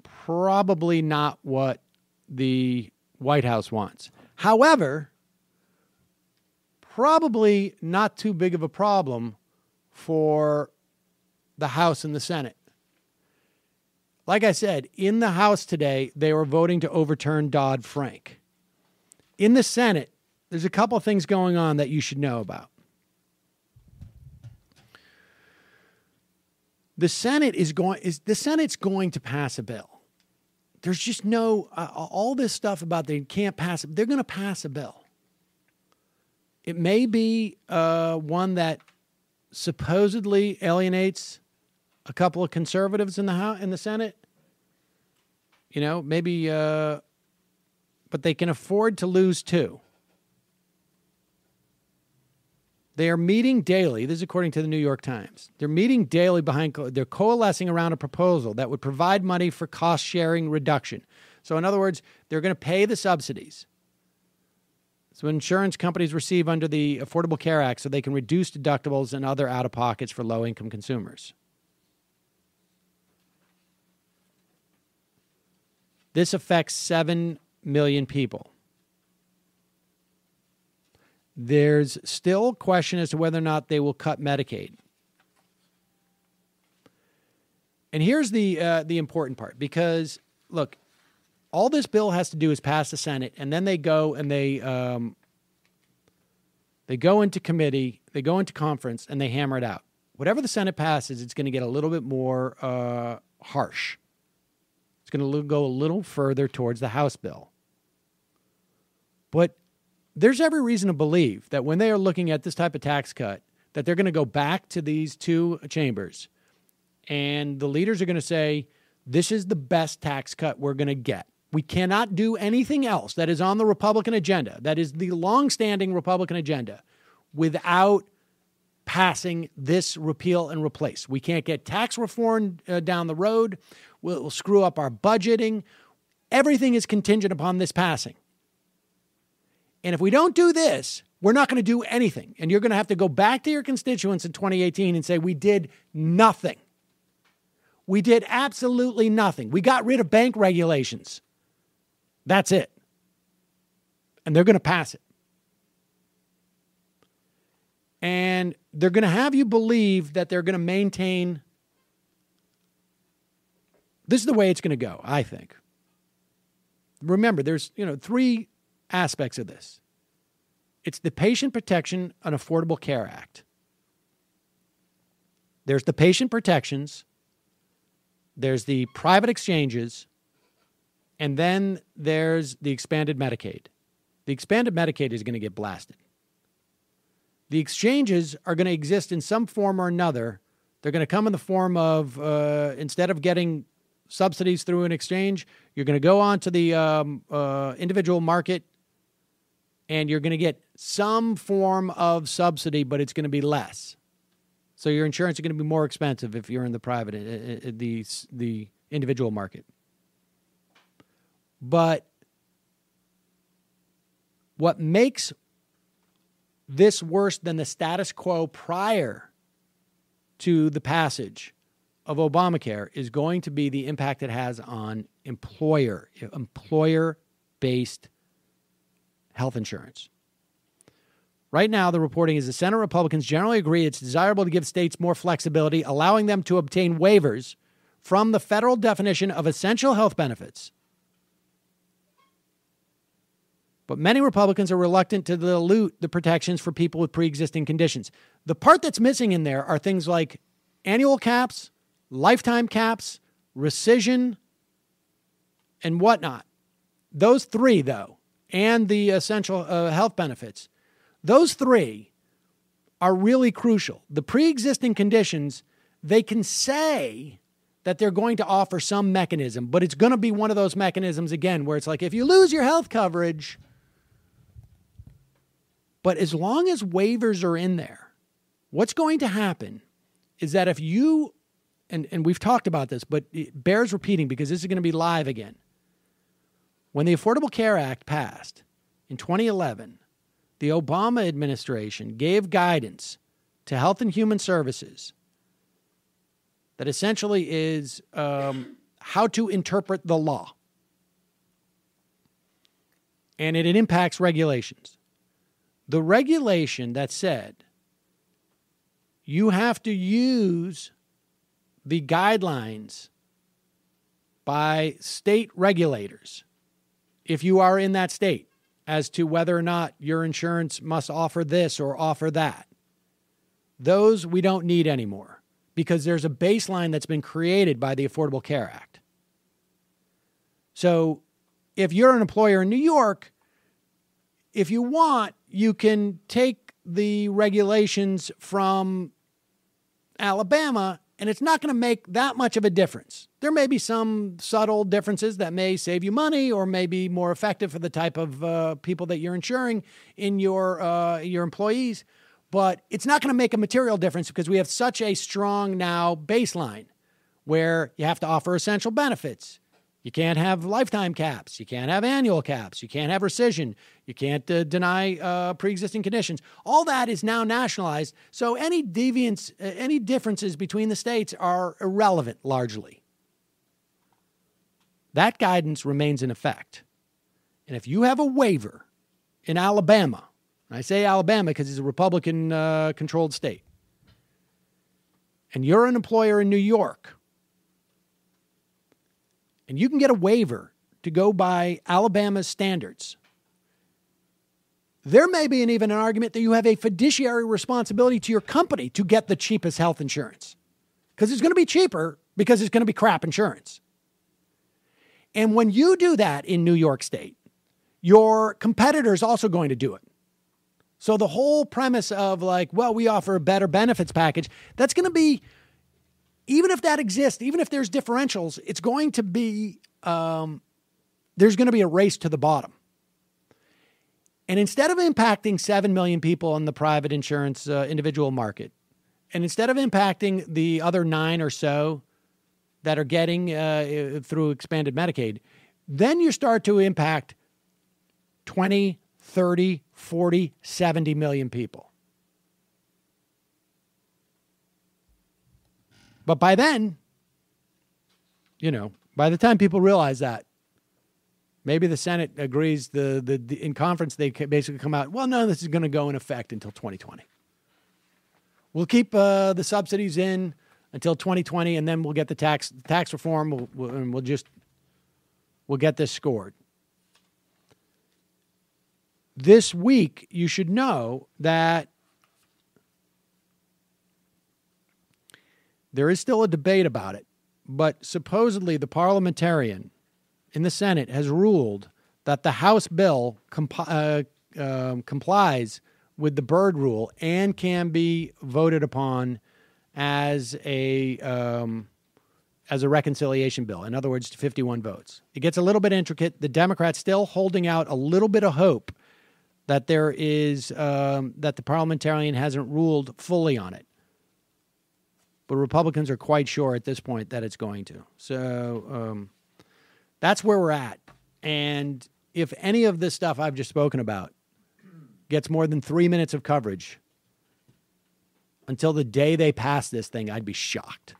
probably not what the White House wants. However, probably not too big of a problem for the House and the Senate. Like I said, in the House today, they were voting to overturn Dodd-Frank. In the Senate, there's a couple of things going on that you should know about. The Senate's going to pass a bill. There's just no all this stuff about they can't pass it. They're going to pass a bill. It may be one that supposedly alienates a couple of conservatives in the Senate. Maybe, but they can afford to lose two. They are meeting daily. This is according to the New York Times. They're meeting daily they're coalescing around a proposal that would provide money for cost-sharing reduction. So in other words, they're going to pay the subsidies. So insurance companies receive under the Affordable Care Act so they can reduce deductibles and other out-of-pockets for low-income consumers. This affects 7 million people. There's still question as to whether or not they will cut Medicaid. And here's the important part, because, look, all this bill has to do is pass the Senate, and then they go and they go into committee, they go into conference, and they hammer it out. Whatever the Senate passes, it's going to get a little bit more harsh. It's going to go a little further towards the House bill. But there's every reason to believe that when they are looking at this type of tax cut, that they're going to go back to these two chambers, and the leaders are going to say, this is the best tax cut we're going to get. We cannot do anything else that is on the Republican agenda, that is the longstanding Republican agenda, without passing this repeal and replace. We can't get tax reform down the road. We'll screw up our budgeting. Everything is contingent upon this passing. And if we don't do this, we're not going to do anything. And you're going to have to go back to your constituents in 2018 and say, we did nothing. We did absolutely nothing. We got rid of bank regulations. That's it. And they're going to pass it. And they're going to have you believe that they're going to maintain. This is the way it's going to go, I think. Remember, there's, three aspects of this. It's the Patient Protection and Affordable Care Act. There's the patient protections. There's the private exchanges. And then there's the expanded Medicaid. The expanded Medicaid is going to get blasted. The exchanges are going to exist in some form or another. They're going to come in the form of, instead of getting subsidies through an exchange, you're going to go on to the individual market, and you're going to get some form of subsidy, but it's going to be less. So your insurance is going to be more expensive if you're in the private, the individual market. But what makes this worse than the status quo prior to the passage of Obamacare is going to be the impact it has on employer-based health insurance. Right now, the reporting is the Senate Republicans generally agree it's desirable to give states more flexibility, allowing them to obtain waivers from the federal definition of essential health benefits. But many Republicans are reluctant to dilute the protections for people with pre-existing conditions. The part that's missing in there are things like annual caps, lifetime caps, rescission, and whatnot. Those three, though, and the essential health benefits, those three are really crucial. The pre-existing conditions, they can say that they're going to offer some mechanism, but it's going to be one of those mechanisms, again, where it's like, if you lose your health coverage. But as long as waivers are in there, what's going to happen is that if you, and we've talked about this, but it bears repeating because this is going to be live again. When the Affordable Care Act passed in 2011, the Obama administration gave guidance to Health and Human Services that essentially is how to interpret the law. And it impacts regulations. The regulation that said you have to use the guidelines by state regulators if you are in that state as to whether or not your insurance must offer this or offer that. Those we don't need anymore because there's a baseline that's been created by the Affordable Care Act. So if you're an employer in New York, if you want, you can take the regulations from Alabama, and it's not going to make that much of a difference. There may be some subtle differences that may save you money or may be more effective for the type of people that you're insuring in your employees, but it's not going to make a material difference because we have such a strong now baseline where you have to offer essential benefits. You can't have lifetime caps. You can't have annual caps. You can't have rescission. You can't deny pre-existing conditions. All that is now nationalized. So any deviance, any differences between the states are irrelevant largely. That guidance remains in effect. And if you have a waiver in Alabama, and I say Alabama because it's a Republican-controlled state, and you're an employer in New York, and you can get a waiver to go by Alabama's standards, there may be even an argument that you have a fiduciary responsibility to your company to get the cheapest health insurance. Because it's going to be cheaper because it's going to be crap insurance. And when you do that in New York State, your competitor is also going to do it. So the whole premise of like, well, we offer a better benefits package, that's going to be, even if that exists, even if there's differentials, it's going to be, there's going to be a race to the bottom. And instead of impacting 7 million people in the private insurance individual market, and instead of impacting the other 9 or so that are getting through expanded Medicaid, then you start to impact 20, 30, 40, 70 million people. But by then, by the time people realize that, maybe the Senate agrees, in conference they basically come out, well, no, this is going to go in effect until 2020. We'll keep the subsidies in until 2020, and then we'll get the tax reform, we'll get this scored. This week, you should know that there is still a debate about it, but supposedly the parliamentarian in the Senate has ruled that the House bill complies with the Byrd rule and can be voted upon as a reconciliation bill. In other words, 51 votes. It gets a little bit intricate. The Democrats still holding out a little bit of hope that there is that the parliamentarian hasn't ruled fully on it. But Republicans are quite sure at this point that it's going to. So that's where we're at. And if any of this stuff I've just spoken about gets more than 3 minutes of coverage until the day they pass this thing, I'd be shocked.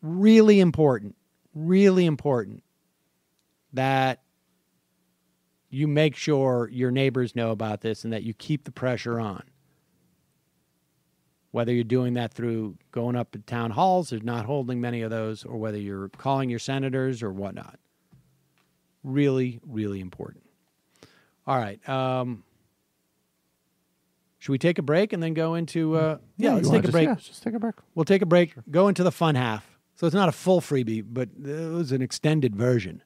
Really important that you make sure your neighbors know about this and that you keep the pressure on. Whether you're doing that through going up to town halls, there's not holding many of those, or whether you're calling your senators or whatnot. Really, really important. All right. Should we take a break and then go into... let's take a break. Just take a break. We'll take a break, go into the fun half. So it's not a full freebie, but it was an extended version.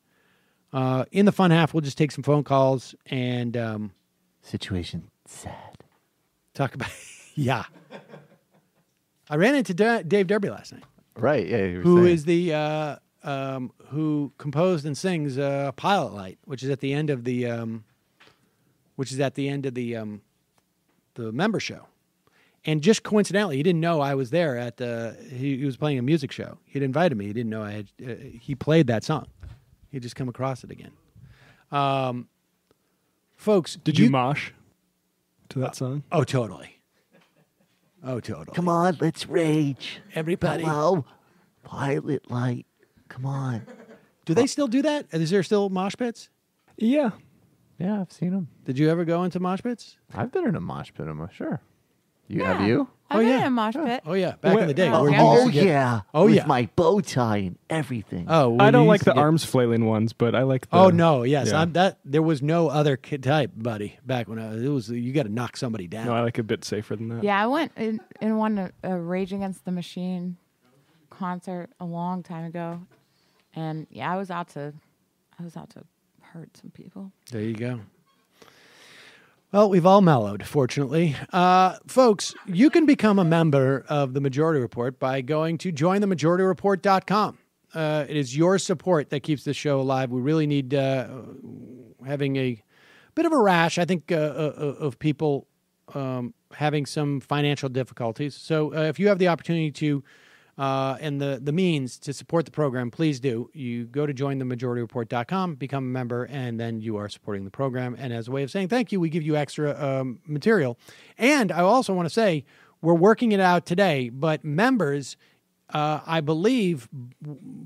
In the fun half, we'll just take some phone calls and... Situation sad. Talk about... Yeah. I ran into Dave Derby last night. Right, yeah. Who is the who composed and sings Pilot Light, which is at the end of the the member show. And just coincidentally, he didn't know I was there at he was playing a music show. He'd invited me. He didn't know I had he played that song. He'd just come across it again. Folks, did you mosh to that song? Oh, totally. Oh, totally. Come on, let's rage. Everybody. Hello, Pilot Light. Come on. Do they still do that? Is there still mosh pits? Yeah. Yeah, I've seen them. Did you ever go into mosh pits? I've been in a mosh pit, sure. Have you? I've been in a mosh pit. Oh, yeah. Back in the day. With my bow tie and everything. Oh, I don't like the arms flailing ones, but I like the... Oh, no, yes. Yeah. There was no other type, buddy, back when you got to knock somebody down. No, I like a bit safer than that. Yeah, I went in one Rage Against the Machine concert a long time ago. And yeah, I was out to hurt some people. There you go. Well, we've all mellowed, fortunately. Folks, you can become a member of the Majority Report by going to jointhemajorityreport.com. It is your support that keeps this show alive. We really need having a bit of a rash, I think, of people having some financial difficulties. So if you have the opportunity to and the means to support the program, please do. You go to jointhemajorityreport.com, become a member, and then you are supporting the program. And as a way of saying thank you, we give you extra material. And I also want to say we're working it out today, but members, I believe,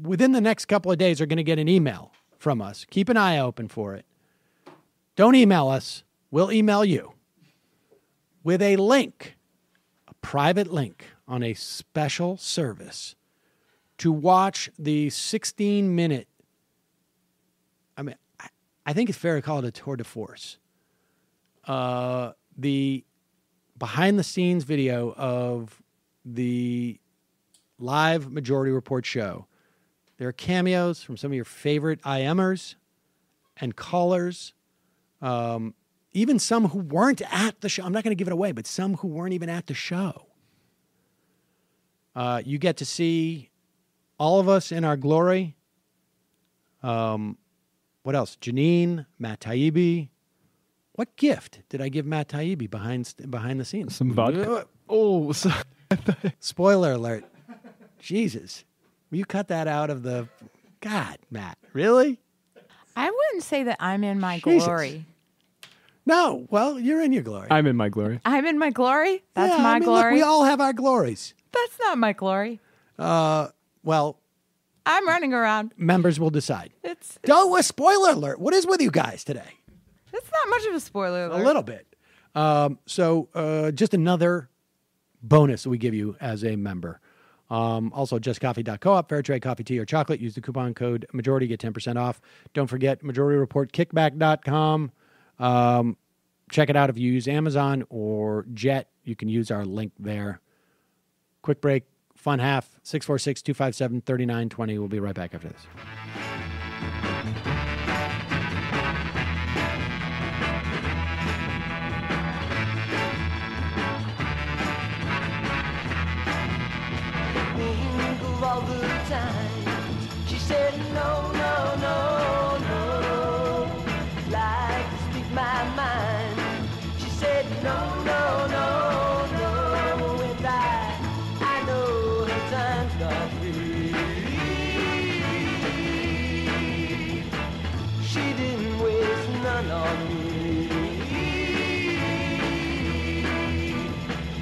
within the next couple of days are going to get an email from us. Keep an eye open for it. Don't email us. We'll email you with a link, a private link on a special service to watch the 16-minute, I think it's fair to call it a tour de force, the behind-the-scenes video of the live Majority Report show. There are cameos from some of your favorite IMers and callers, even some who weren't at the show. I'm not going to give it away, but some who weren't even at the show. You get to see all of us in our glory. What else? Janine, Matt Taibbi. What gift did I give Matt Taibbi behind the scenes? Some vodka. Oh, spoiler alert. Jesus. Will you cut that out of the... God, Matt. Really? I wouldn't say that I'm in my Jesus. glory. No. Well, you're in your glory. I'm in my glory. I'm in my glory? That's Yeah, my I mean, glory? Look, we all have our glories. That's not my glory. Well... I'm running around. Members will decide. Don't... Spoiler alert. What is with you guys today? It's not much of a spoiler alert. A little bit. So just another bonus we give you as a member. Also, justcoffee.coop, fair trade coffee, tea, or chocolate. Use the coupon code majority, get 10% off. Don't forget majorityreportkickback.com. Check it out if you use Amazon or Jet. You can use our link there. Quick break, fun half, 646-257-3920. We'll be right back after this. All the time, she said no, no, no, no, like to speak my mind. She said no, no, no, no, and I know her time's not free. She didn't waste none on me.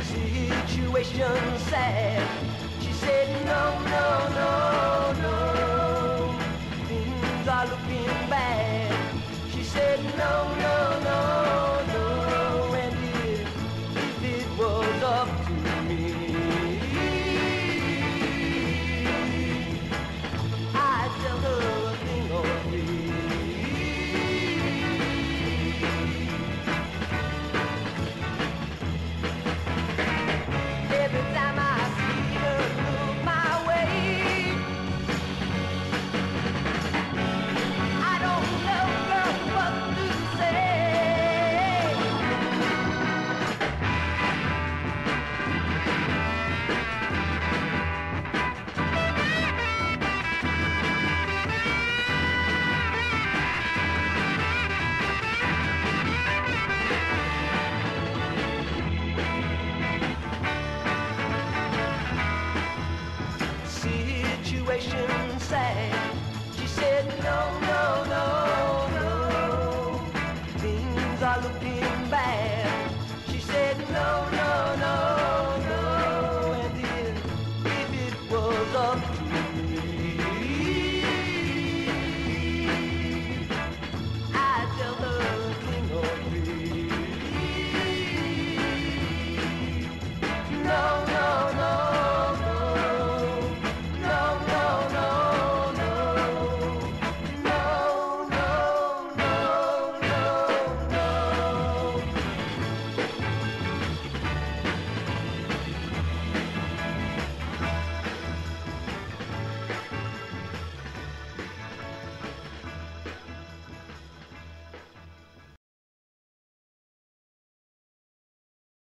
Situation sad. She said no, no, no, no, things are looking bad. She said no, no, no, no, and if it was up to me, I'd tell her a thing or three. Every time I see her look my way, I don't know, girl, what to say. Situation sad. She said no.